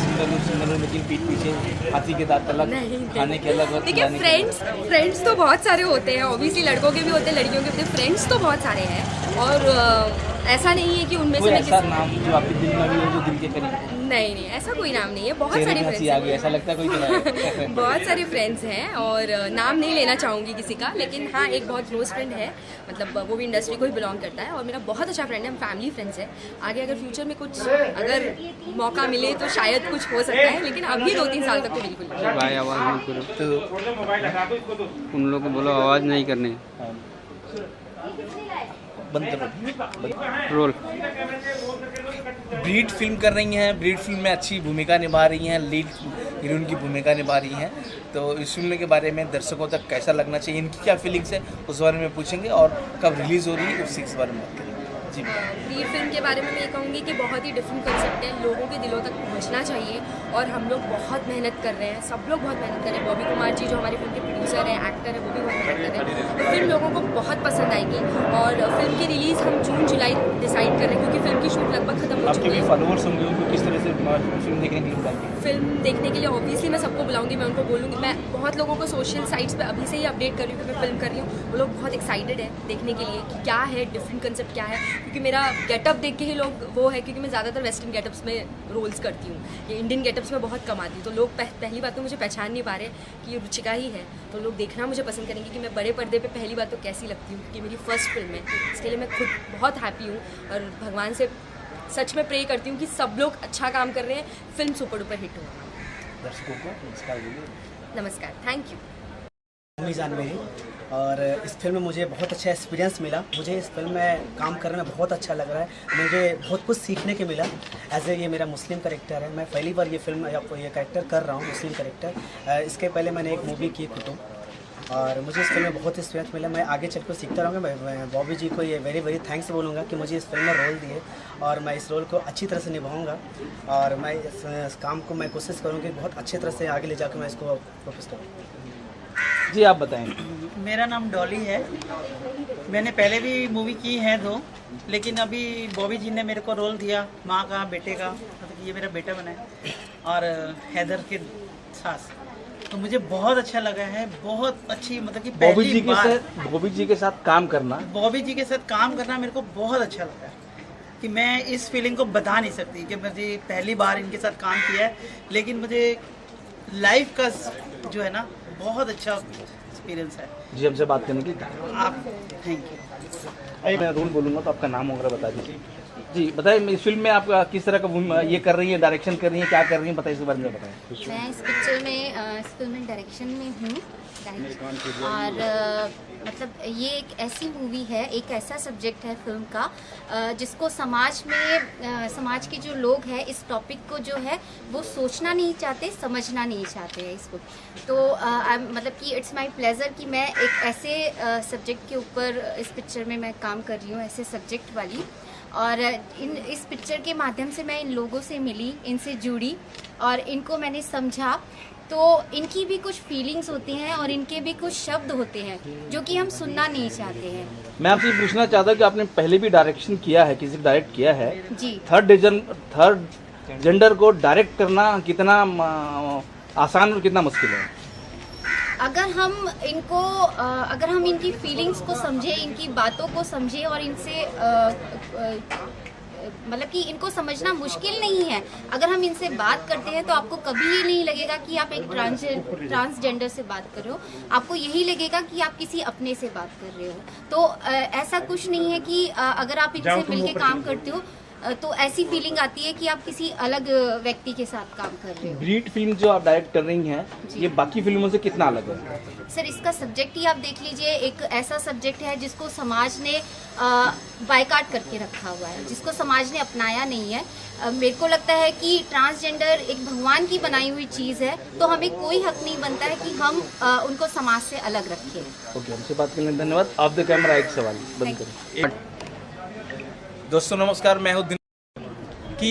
सिंगल हो लेकिन पीठ पीछे हाथी के दांत अलग, खाने के अलग। देखिए फ्रेंड्स तो बहुत सारे होते हैं, ऑब्वियसली लड़कों के भी होते हैं, लड़कियों के भी होते हैं, फ्रेंड्स तो बहुत सारे हैं, और ऐसा नहीं है कि उनमें से ऐसा नाम जो आपके दिल में भी है, जो दिल के करीब? नहीं, ऐसा कोई नाम नहीं है, बहुत सारे फ्रेंड्स हैं। ऐसा लगता है कोई तो बहुत सारे फ्रेंड्स हैं, और नाम नहीं लेना चाहूँगी किसी का, लेकिन हाँ एक बहुत क्लोज फ्रेंड है, मतलब वो भी इंडस्ट्री को ही बिलोंग करता है, और मेरा बहुत अच्छा फ्रेंड है, हम फैमिली फ्रेंड्स हैं। आगे अगर फ्यूचर में कुछ अगर मौका मिले तो शायद कुछ हो सकता है, लेकिन अभी 2-3 साल तक तो बिल्कुल नहीं। भाई आवाज़ नहीं करो, तो उन लोगों को बोलो आवाज़ नहीं करने। बंद करो रोल। ब्रीड फिल्म कर रही हैं, ब्रीड फिल्म में अच्छी भूमिका निभा रही हैं, लीड हीरोइन की भूमिका निभा रही हैं, तो इस फिल्म के बारे में दर्शकों तक कैसा लगना चाहिए, इनकी क्या फीलिंग्स है उस बारे में पूछेंगे, और कब रिलीज़ हो रही है उसी के बारे में बात करेंगे। जी ब्रीड फिल्म के बारे में मैं ये कहूँगी कि बहुत ही डिफरेंट कंसेप्ट है, लोगों के दिलों तक पहुँचना चाहिए, और हम लोग बहुत मेहनत कर रहे हैं, सब लोग बहुत मेहनत कर रहे हैं। बॉबी कुमार जी जो हमारे फिल्म के प्रोड्यूसर हैं, एक्टर हैं, वो भी बहुत मेहनत कर रहे हैं, तो फिल्म लोगों को बहुत पसंद आएगी। और फिल्म की रिलीज़ हम जून-जुलाई डिसाइड कर रहे हैं, क्योंकि फिल्म की शूट लगभग खत्म हो चुकी है। फॉलोअर्स होंगे, उनको किस तरह से फिल्म देखने के लिए बुलाएंगे? फिल्म देखने के लिए ऑब्वियसली मैं सबको बुलाऊंगी, मैं उनको बोलूँगी, मैं बहुत लोगों को सोशल साइट्स पे अभी से ही अपडेट कर रही हूँ कि मैं फिल्म कर रही हूँ। वो लोग बहुत एक्साइटेड है देखने के लिए कि क्या है, डिफरेंट कंसेप्ट क्या है, क्योंकि मेरा गेटअप देख के ही लोग वो है, क्योंकि मैं ज़्यादातर वेस्टर्न गेटअप्स में रोल्स करती हूँ, ये इंडियन गेटअप्स में बहुत कम आती हूँ, तो लोग पहली बात तो मुझे पहचान नहीं पा रहे कि ये रुचिका ही है, तो लोग देखना मुझे पसंद करेंगे कि मैं बड़े पर्दे पे पहली बात तो कैसी लगती हूँ, क्योंकि मेरी फर्स्ट फिल्म है। इसके लिए मैं खुद बहुत हैप्पी हूँ, और भगवान से सच में प्रे करती हूँ कि सब लोग अच्छा काम कर रहे हैं, फिल्म सुपर डुपर हिट हो। दर्शकों को नमस्कार बोलिए। नमस्कार, थैंक यू। मीज़ान मेरी, और इस फिल्म में मुझे बहुत अच्छा एक्सपीरियंस मिला, मुझे इस फिल्म में काम करने में बहुत अच्छा लग रहा है, मुझे बहुत कुछ सीखने के मिला। एज ए ये मेरा मुस्लिम कैरेक्टर है, मैं पहली बार ये फिल्म ये कैरेक्टर कर रहा हूँ, मुस्लिम कैरेक्टर। इसके पहले मैंने एक मूवी की कुतुब, और मुझे इस फिल्म में बहुत एक्सपीरियंस मिला। मैं आगे चल कर सीखता रहूँगा। मैं बॉबी जी को ये वेरी थैंक्स बोलूँगा कि मुझे इस फिल्म में रोल दिए, और मैं इस रोल को अच्छी तरह से निभाऊँगा, और मैं इस काम को मैं कोशिश करूँगी बहुत अच्छी तरह से आगे ले जाकर मैं इसको फोकस करूँ। जी आप बताएं। मेरा नाम डॉली है, मैंने पहले भी मूवी की है 2, लेकिन अभी बॉबी जी ने मेरे को रोल दिया माँ का, बेटे का, मतलब ये मेरा बेटा बना है, और हैदर के सास, तो मुझे बहुत अच्छा लगा है, बहुत अच्छी, मतलब कि पहली बार बॉबी जी के साथ काम करना, बॉबी जी के साथ काम करना मेरे को बहुत अच्छा लगा कि मैं इस फीलिंग को बता नहीं सकती कि मुझे पहली बार इनके साथ काम किया है, लेकिन मुझे लाइफ का जो है ना बहुत अच्छा एक्सपीरियंस है। जी हमसे बात करने की आप थैंक यू। मैं रोल बोलूँगा तो आपका नाम वगैरह बता दीजिए। जी बताइए, इस फिल्म में आप किस तरह का ये कर रही हैं, डायरेक्शन कर रही हैं, क्या कर रही हैं, बताइए इस बारे में बताएं। मैं इस पिक्चर में इस फिल्म में डायरेक्शन में हूँ, और मतलब ये एक ऐसी मूवी है, एक ऐसा सब्जेक्ट है फिल्म का जिसको समाज में समाज के जो लोग हैं इस टॉपिक को जो है वो सोचना नहीं चाहते, समझना नहीं चाहते हैं इसको। तो मतलब कि इट्स माय प्लेजर कि मैं एक ऐसे सब्जेक्ट के ऊपर इस पिक्चर में मैं काम कर रही हूँ, ऐसे सब्जेक्ट वाली, और इस पिक्चर के माध्यम से मैं इन लोगों से मिली, इनसे जुड़ी, और इनको मैंने समझा, तो इनकी भी कुछ फीलिंग्स होती हैं और इनके भी कुछ शब्द होते हैं जो कि हम सुनना नहीं चाहते हैं। मैं आपसे पूछना चाहता हूँ कि आपने पहले भी डायरेक्शन किया है, किसी डायरेक्ट किया है जी। थर्ड जेंडर को डायरेक्ट करना कितना आसान और कितना मुश्किल है? अगर हम इनकी फीलिंग्स को समझे, इनकी बातों को समझे, और इनसे मतलब कि इनको समझना मुश्किल नहीं है। अगर हम इनसे बात करते हैं तो आपको कभी ये नहीं लगेगा कि आप एक ट्रांसजेंडर से बात कर रहे हो, आपको यही लगेगा कि आप किसी अपने से बात कर रहे हो। तो ऐसा कुछ नहीं है कि अगर आप इनसे मिलके काम करते हो, तो ऐसी फीलिंग आती है कि आप किसी अलग व्यक्ति के साथ काम कर रहे हो। ब्रीड फिल्म जो आप डायरेक्ट कर रही हैं, ये बाकी फिल्मों से कितना अलग है? सर, इसका सब्जेक्ट ही आप देख लीजिए, एक ऐसा सब्जेक्ट है जिसको समाज ने बायकाट करके रखा हुआ है, जिसको समाज ने अपनाया नहीं है। मेरे को लगता है कि ट्रांसजेंडर एक भगवान की बनाई हुई चीज़ है, तो हमें कोई हक नहीं बनता है कि हम उनको समाज से अलग रखें। ओके, हमसे बात करने धन्यवाद। ऑफ द कैमरा एक सवाल बंद करें। दोस्तों नमस्कार, मैं हूँ कि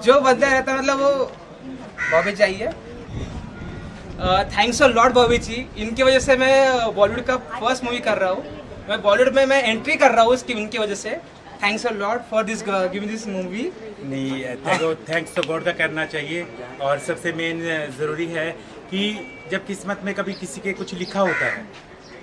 जो बंदा रहता है मतलब वो बॉबी चाहिए। थैंक्स अ लॉट बॉबी जी, इनकी वजह से मैं बॉलीवुड का फर्स्ट मूवी कर रहा हूँ, मैं बॉलीवुड में मैं एंट्री कर रहा हूँ इनकी वजह से। Thanks a lot for this giving this movie. नहीं, थैंक्स तो गॉड का करना चाहिए। और सबसे मेन ज़रूरी है कि जब किस्मत में कभी किसी के कुछ लिखा होता है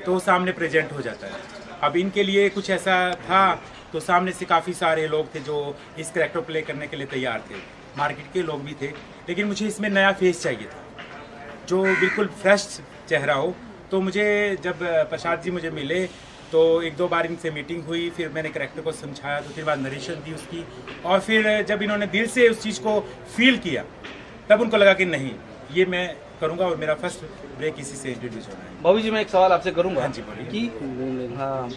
तो सामने प्रेजेंट हो जाता है। अब इनके लिए कुछ ऐसा था तो सामने से काफ़ी सारे लोग थे जो इस कैरेक्टर प्ले करने के लिए तैयार थे, मार्केट के लोग भी थे, लेकिन मुझे इसमें नया फेस चाहिए था जो बिल्कुल फ्रेश चेहरा हो। तो मुझे जब प्रसाद जी मुझे मिले तो एक दो बार इनसे मीटिंग हुई, फिर मैंने कैरेक्टर को समझाया, तो फिर बाद नरेशन दी उसकी, और फिर जब इन्होंने दिल से उस चीज़ को फील किया तब उनको लगा कि नहीं, ये मैं करूँगा। और मेरा फर्स्ट ब्रेक इसी से इंट्रोड्यूस होना है। बॉबी जी, मैं एक सवाल आपसे करूँगा। हाँ जी, बोलिए। कि हाँ,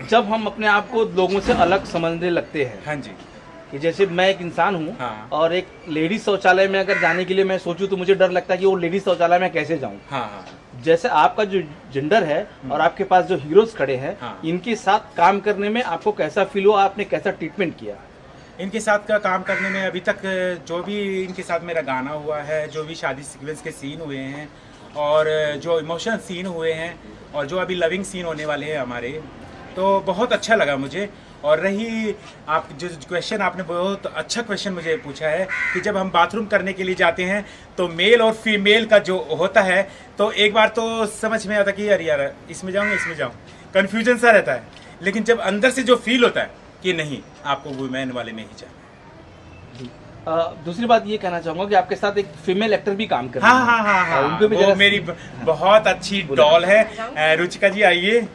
जब हम अपने आप को लोगों से अलग समझने लगते हैं, हाँ जी, कि जैसे मैं एक इंसान हूँ, हाँ, और एक लेडीज शौचालय में अगर जाने के लिए मैं सोचूं तो मुझे डर लगता है कि वो लेडीज शौचालय में कैसे जाऊं। हाँ, हाँ, जैसे आपका जो जेंडर है और आपके पास जो हीरोज खड़े हैं, हाँ, इनके साथ काम करने में आपको कैसा फील हुआ, आपने कैसा ट्रीटमेंट किया? इनके साथ का काम करने में अभी तक जो भी इनके साथ मेरा गाना हुआ है, जो भी शादी सीक्वेंस के सीन हुए हैं, और जो इमोशनल सीन हुए हैं, और जो अभी लविंग सीन होने वाले हैं हमारे, तो बहुत अच्छा लगा मुझे। और रही आप जो क्वेश्चन, आपने बहुत अच्छा क्वेश्चन मुझे पूछा है कि जब हम बाथरूम करने के लिए जाते हैं तो मेल और फीमेल का जो होता है, तो एक बार तो समझ में आता कि यार इसमें जाऊँ इसमें जाऊँ, कन्फ्यूजन सा रहता है, लेकिन जब अंदर से जो फील होता है कि नहीं, आपको वुमेन वाले में ही जाना। दूसरी बात ये कहना चाहूंगा कि आपके साथ एक फीमेल एक्टर भी काम कर रही हाँ, हाँ, हाँ, हाँ, उनको भी वो मेरी बहुत अच्छी डॉल है, रुचिका जी, आइए।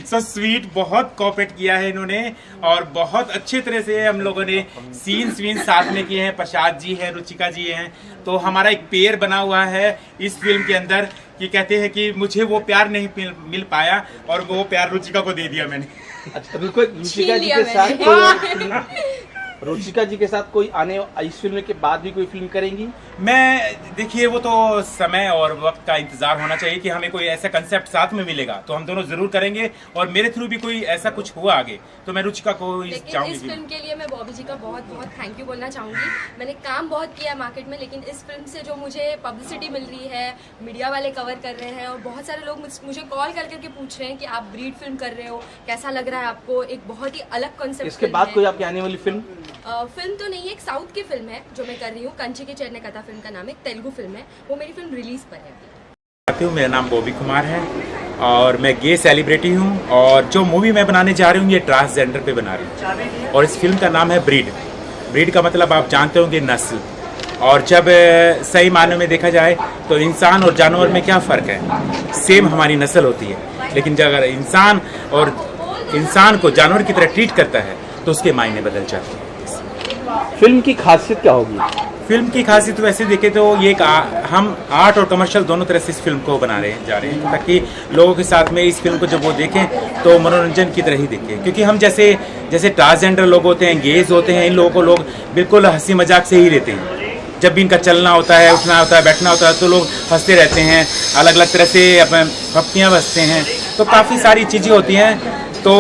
सो स्वीट, बहुत कोऑपरेट किया है इन्होंने, और बहुत अच्छे तरह से हम लोगों ने सीन साथ में किए हैं। प्रसाद जी हैं, रुचिका जी हैं, तो हमारा एक पेयर बना हुआ है इस फिल्म के अंदर, कि कहते हैं कि मुझे वो प्यार नहीं मिल पाया और वो प्यार रुचिका को दे दिया मैंने। अच्छा, रुचिका जी के साथ रुचिका जी के साथ कोई आने इस फिल्म के बाद भी कोई फिल्म करेंगी? मैं देखिए, वो तो समय और वक्त का इंतजार होना चाहिए कि हमें कोई ऐसा कंसेप्ट साथ में मिलेगा तो हम दोनों जरूर करेंगे, और मेरे थ्रू भी कोई ऐसा कुछ हुआ आगे तो मैं रुचिका को चाहूंगी। इस फिल्म के लिए मैं बॉबी जी का बहुत बहुत थैंक यू बोलना चाहूंगी। मैंने काम बहुत किया मार्केट में, लेकिन इस फिल्म से जो मुझे पब्लिसिटी मिल रही है, मीडिया वाले कवर कर रहे हैं, और बहुत सारे लोग मुझे कॉल करके पूछ रहे हैं कि आप ब्रीड फिल्म कर रहे हो, कैसा लग रहा है आपको, एक बहुत ही अलग कॉन्सेप्ट। इसके बाद कोई आपकी आने वाली फिल्म? फिल्म तो नहीं है, एक साउथ की फिल्म है जो मैं कर रही हूँ, कंची के चेरने कथा फिल्म का नाम है, तेलुगु फिल्म है, वो मेरी फिल्म रिलीज पर है। मेरा नाम बॉबी कुमार है और मैं गे सेलिब्रिटी हूँ, और जो मूवी मैं बनाने जा रही हूँ ये ट्रांसजेंडर पे बना रही हूँ, और इस फिल्म का नाम है ब्रीड। ब्रीड का मतलब आप जानते होंगे नस्ल, और जब सही मायने में देखा जाए तो इंसान और जानवर में क्या फ़र्क है, सेम हमारी नस्ल होती है, लेकिन जब अगर इंसान को जानवर की तरह ट्रीट करता है तो उसके मायने बदल जाते हैं। फिल्म की खासियत क्या होगी? फिल्म की खासियत वैसे देखें तो ये हम आर्ट और कमर्शियल दोनों तरह से इस फिल्म को बना रहे जा रहे हैं, ताकि लोगों के साथ में इस फिल्म को जब वो देखें तो मनोरंजन की तरह ही देखें। क्योंकि हम जैसे ट्रांसजेंडर लोग होते हैं, गेज होते हैं, इन लोगों को लोग बिल्कुल हंसी मजाक से ही लेते हैं। जब भी इनका चलना होता है, उठना होता है, बैठना होता है, तो लोग हंसते रहते हैं, अलग अलग तरह से अपने पप्पियाँ बसते हैं, तो काफ़ी सारी चीज़ें होती हैं। तो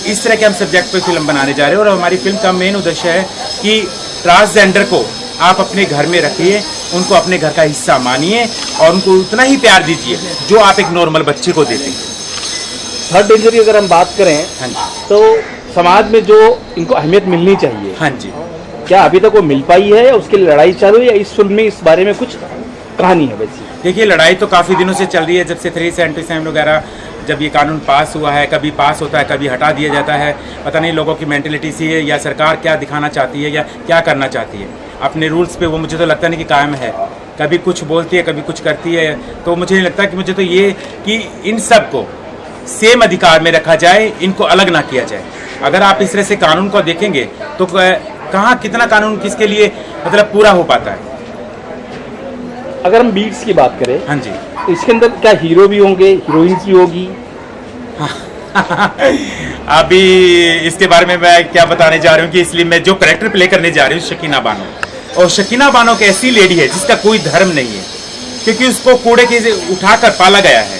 इस तरह के हम सब्जेक्ट पे फिल्म बनाने जा रहे हैं, और हमारी फिल्म का मेन उद्देश्य है कि ट्रांसजेंडर को आप अपने घर में रखिए, उनको अपने घर का हिस्सा मानिए, और उनको उतना ही प्यार दीजिए जो आप एक नॉर्मल बच्चे को देते हैं। थर्ड डेंजर की अगर हम बात करें, हाँ जी, तो समाज में जो इनको अहमियत मिलनी चाहिए, हाँ जी, क्या अभी तक वो मिल पाई है, या उसके लिए लड़ाई चालू है, या इस फिल्म में इस बारे में कुछ कहानी है? वैसे देखिए, लड़ाई तो काफ़ी दिनों से चल रही है, जब से 377 वगैरह जब ये कानून पास हुआ है, कभी पास होता है, कभी हटा दिया जाता है, पता नहीं लोगों की मेंटेलिटी सी है, या सरकार क्या दिखाना चाहती है या क्या करना चाहती है अपने रूल्स पे, वो मुझे तो लगता नहीं कि कायम है। कभी कुछ बोलती है, कभी कुछ करती है, तो मुझे नहीं लगता कि मुझे तो ये कि इन सब को सेम अधिकार में रखा जाए, इनको अलग ना किया जाए। अगर आप इस तरह से कानून को देखेंगे तो कहाँ कितना कानून किसके लिए मतलब पूरा हो पाता है। अगर हम बीट्स की बात करें, हाँ जी, तो इसके अंदर क्या हीरो भी होंगे, हीरोइंस भी होगी? अभी इसके बारे में मैं क्या बताने जा रही हूँ कि इसलिए मैं जो कैरेक्टर प्ले करने जा रही हूँ शकीना बानो, और शकीना बानो एक ऐसी लेडी है जिसका कोई धर्म नहीं है, क्योंकि उसको कूड़े के उठाकर पाला गया है।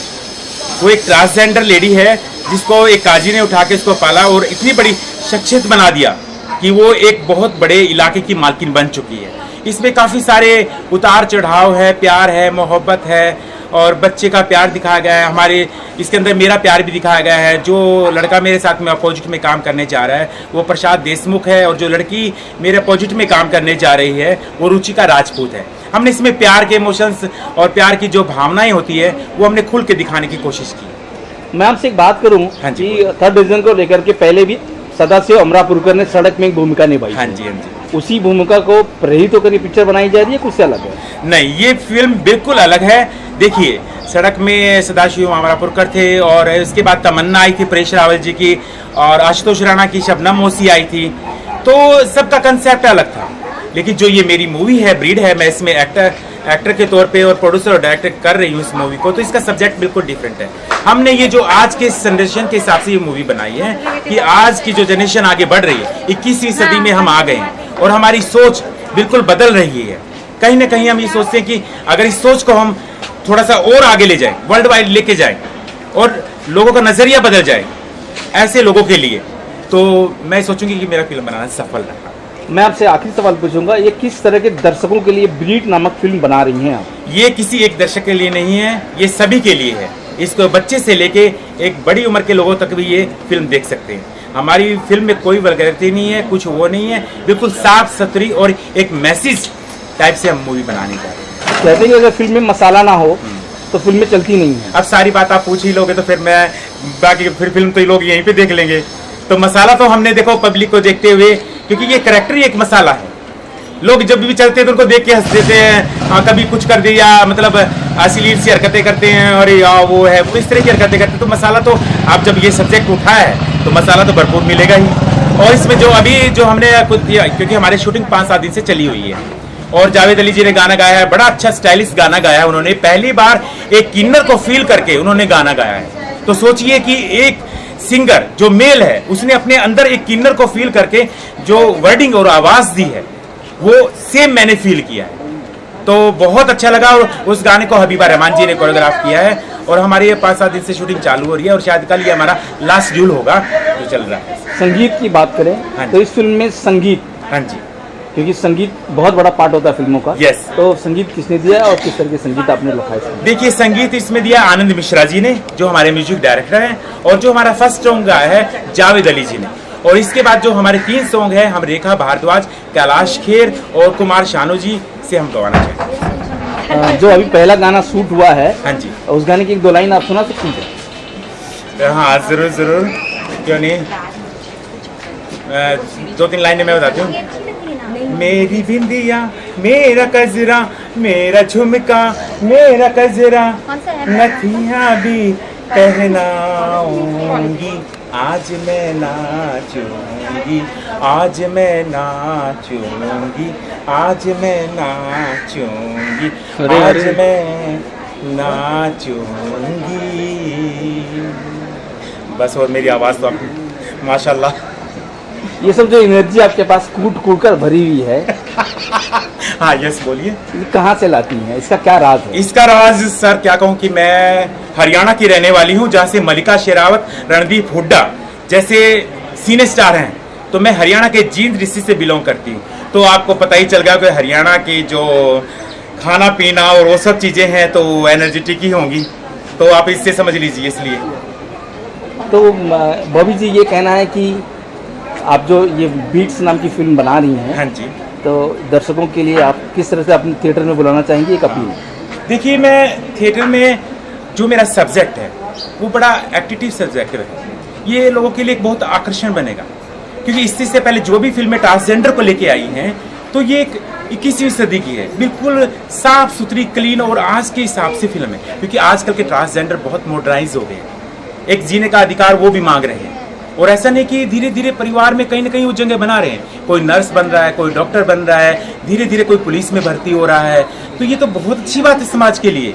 वो एक ट्रांसजेंडर लेडी है जिसको एक काजी ने उठा के उसको पाला और इतनी बड़ी शख्सियत बना दिया कि वो एक बहुत बड़े इलाके की मालकिन बन चुकी है। इसमें काफ़ी सारे उतार चढ़ाव है, प्यार है, मोहब्बत है, और बच्चे का प्यार दिखाया गया है। हमारे इसके अंदर मेरा प्यार भी दिखाया गया है। जो लड़का मेरे साथ में अपोजिट में काम करने जा रहा है वो प्रसाद देशमुख है, और जो लड़की मेरे अपोजिट में काम करने जा रही है वो रुचिका राजपूत है। हमने इसमें प्यार के इमोशंस और प्यार की जो भावनाएं होती है वो हमने खुल के दिखाने की कोशिश की। मैं आपसे एक बात करूं कि थर्ड डिवीजन को लेकर के पहले भी सदाशिव अमरापुरकर ने सड़क में एक भूमिका निभाई। हाँ जी, हाँ जी। उसी भूमिका को प्रेरित होकर ये पिक्चर बनाई जा रही है, कुछ से अलग है? नहीं, ये फिल्म बिल्कुल अलग है। देखिए, सड़क में सदाशिव अमरापुरकर थे, और इसके बाद तमन्ना आई थी परेश रावल जी की, और आशुतोष राणा की शबनम मोसी आई थी, तो सबका कंसेप्ट अलग था। लेकिन जो ये मेरी मूवी है ब्रीड है, मैं इसमें एक्टर के तौर पे और प्रोड्यूसर और डायरेक्टर कर रही हूँ इस मूवी को, तो इसका सब्जेक्ट बिल्कुल डिफरेंट है। हमने ये जो आज के जनरेशन के हिसाब से ये मूवी बनाई है कि आज की जो जनरेशन आगे बढ़ रही है, 21वीं सदी में हम आ गए हैं और हमारी सोच बिल्कुल बदल रही है। कहीं ना कहीं हम ये सोचते हैं कि अगर इस सोच को हम थोड़ा सा और आगे ले जाएं, वर्ल्ड वाइड लेके जाएं और लोगों का नजरिया बदल जाए ऐसे लोगों के लिए, तो मैं सोचूंगी कि मेरा फिल्म बनाना सफल रहा। मैं आपसे आखिरी सवाल पूछूंगा, ये किस तरह के दर्शकों के लिए ब्रीड नामक फिल्म बना रही हैं आप? ये किसी एक दर्शक के लिए नहीं है, ये सभी के लिए है। इसको बच्चे से लेके एक बड़ी उम्र के लोगों तक भी ये फिल्म देख सकते हैं। हमारी फिल्म में कोई वल्गैरिटी नहीं है, कुछ वो नहीं है, बिल्कुल साफ सुथरी और एक मैसेज टाइप से हम मूवी बनाने जा रहे हैं। कहते हैं अगर फिल्म में मसाला ना हो तो फिल्म में चलती नहीं है। अब सारी बात आप पूछ ही लोगे तो फिर मैं बाकी फिर फिल्म तो लोग यहीं पे देख लेंगे। तो मसाला तो हमने देखो पब्लिक को देखते हुए, क्योंकि ये कैरेक्टर ही एक मसाला है। लोग जब भी चलते हैं तो उनको देख के हंस देते हैं, कभी कुछ कर दिया, मतलब अश्लील सी हरकतें करते हैं, और या वो है वो इस तरह की हरकतें करते हैं। तो मसाला तो आप जब ये सब्जेक्ट उठाया है तो मसाला तो भरपूर मिलेगा ही। और इसमें जो अभी जो हमने कुछ, क्योंकि हमारी शूटिंग 5-7 दिन से चली हुई है, और जावेद अली जी ने गाना गाया है, बड़ा अच्छा स्टाइलिश गाना गाया है उन्होंने। पहली बार एक किन्नर को फील करके उन्होंने गाना गाया है। तो सोचिए कि एक सिंगर जो मेल है उसने अपने अंदर एक किन्नर को फील करके जो वर्डिंग और आवाज दी है वो सेम मैंने फील किया है। तो बहुत अच्छा लगा, और उस गाने को हबीबा रहमान जी ने कोरियोग्राफ किया है, और हमारी ये 5-7 दिन से शूटिंग चालू हो रही है, और शायद कल ये हमारा लास्ट ड्यूल होगा जो चल रहा है। संगीत की बात करें तो इस फिल्म में संगीत, हाँ जी, क्योंकि संगीत बहुत बड़ा पार्ट होता है फिल्मों का। यस। तो संगीत किसने दिया और किस तरह के संगीत आपने लिखा है? देखिए, संगीत इसमें दिया आनंद मिश्रा जी ने, जो हमारे म्यूजिक डायरेक्टर हैं, और जो हमारा फर्स्ट सॉन्ग गाया है जावेद अली जी ने। और इसके बाद जो हमारे 3 सॉन्ग हैं, हम रेखा भारद्वाज, कैलाश खेर और कुमार शानू जी से हम गवाना चाहेंगे। जो अभी पहला गाना शूट हुआ है, हाँ जी, उस गाने की 1-2 लाइन आप सुना सकते हैं? हाँ जरूर जरूर, क्यों नहीं। 2-3 लाइनें मैं बताती हूँ। मेरी बिंदिया, मेरा कजरा, मेरा झुमका, मेरा कजरा, नथिया भी पहनाऊंगी, आज मैं नाचूंगी, आज मैं नाचूंगी, आज मैं नाचूंगी, आज मैं नाचूंगी। बस, और मेरी आवाज़ तो आप माशाल्लाह। ये सब जो एनर्जी आपके पास कूट कूट कर भरी हुई है हाँ यस, बोलिए। कहाँ से लाती हैं? इसका क्या राज है? इसका राज सर क्या कहूँ कि मैं हरियाणा की रहने वाली हूँ, जहाँ से मलिका शेरावत, रणदीप हुड्डा जैसे सीने स्टार हैं। तो मैं हरियाणा के जींद डिस्ट्रिक्ट से बिलोंग करती हूँ। तो आपको पता ही चल गया कि हरियाणा की जो खाना पीना और वो सब चीज़ें हैं तो एनर्जेटिक ही होंगी, तो आप इससे समझ लीजिए। इसलिए तो बॉबी जी, ये कहना है कि आप जो ये बीट्स नाम की फिल्म बना रही हैं, हाँ जी, तो दर्शकों के लिए आप किस तरह से अपने थिएटर में बुलाना चाहेंगे, एक अपील? देखिए, मैं थिएटर में जो मेरा सब्जेक्ट है वो बड़ा एक्टिव सब्जेक्ट है। ये लोगों के लिए एक बहुत आकर्षण बनेगा, क्योंकि इससे पहले जो भी फिल्में ट्रांसजेंडर को लेके आई हैं तो ये एक 21वीं सदी की है, बिल्कुल साफ सुथरी, क्लीन और आज के हिसाब से फिल्म है। क्योंकि आजकल के ट्रांसजेंडर बहुत मॉडर्नाइज हो गए हैं, एक जीने का अधिकार वो भी मांग रहे हैं। और ऐसा नहीं कि धीरे धीरे परिवार में कहीं ना कहीं वो जगह बना रहे हैं, कोई नर्स बन रहा है, कोई डॉक्टर बन रहा है, धीरे धीरे कोई पुलिस में भर्ती हो रहा है। तो ये तो बहुत अच्छी बात है समाज के लिए,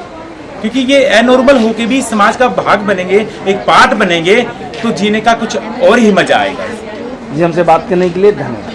क्योंकि ये एनॉर्मल होके भी समाज का भाग बनेंगे, एक पार्ट बनेंगे, तो जीने का कुछ और ही मजा आएगा। जी, हमसे बात करने के लिए धन्यवाद।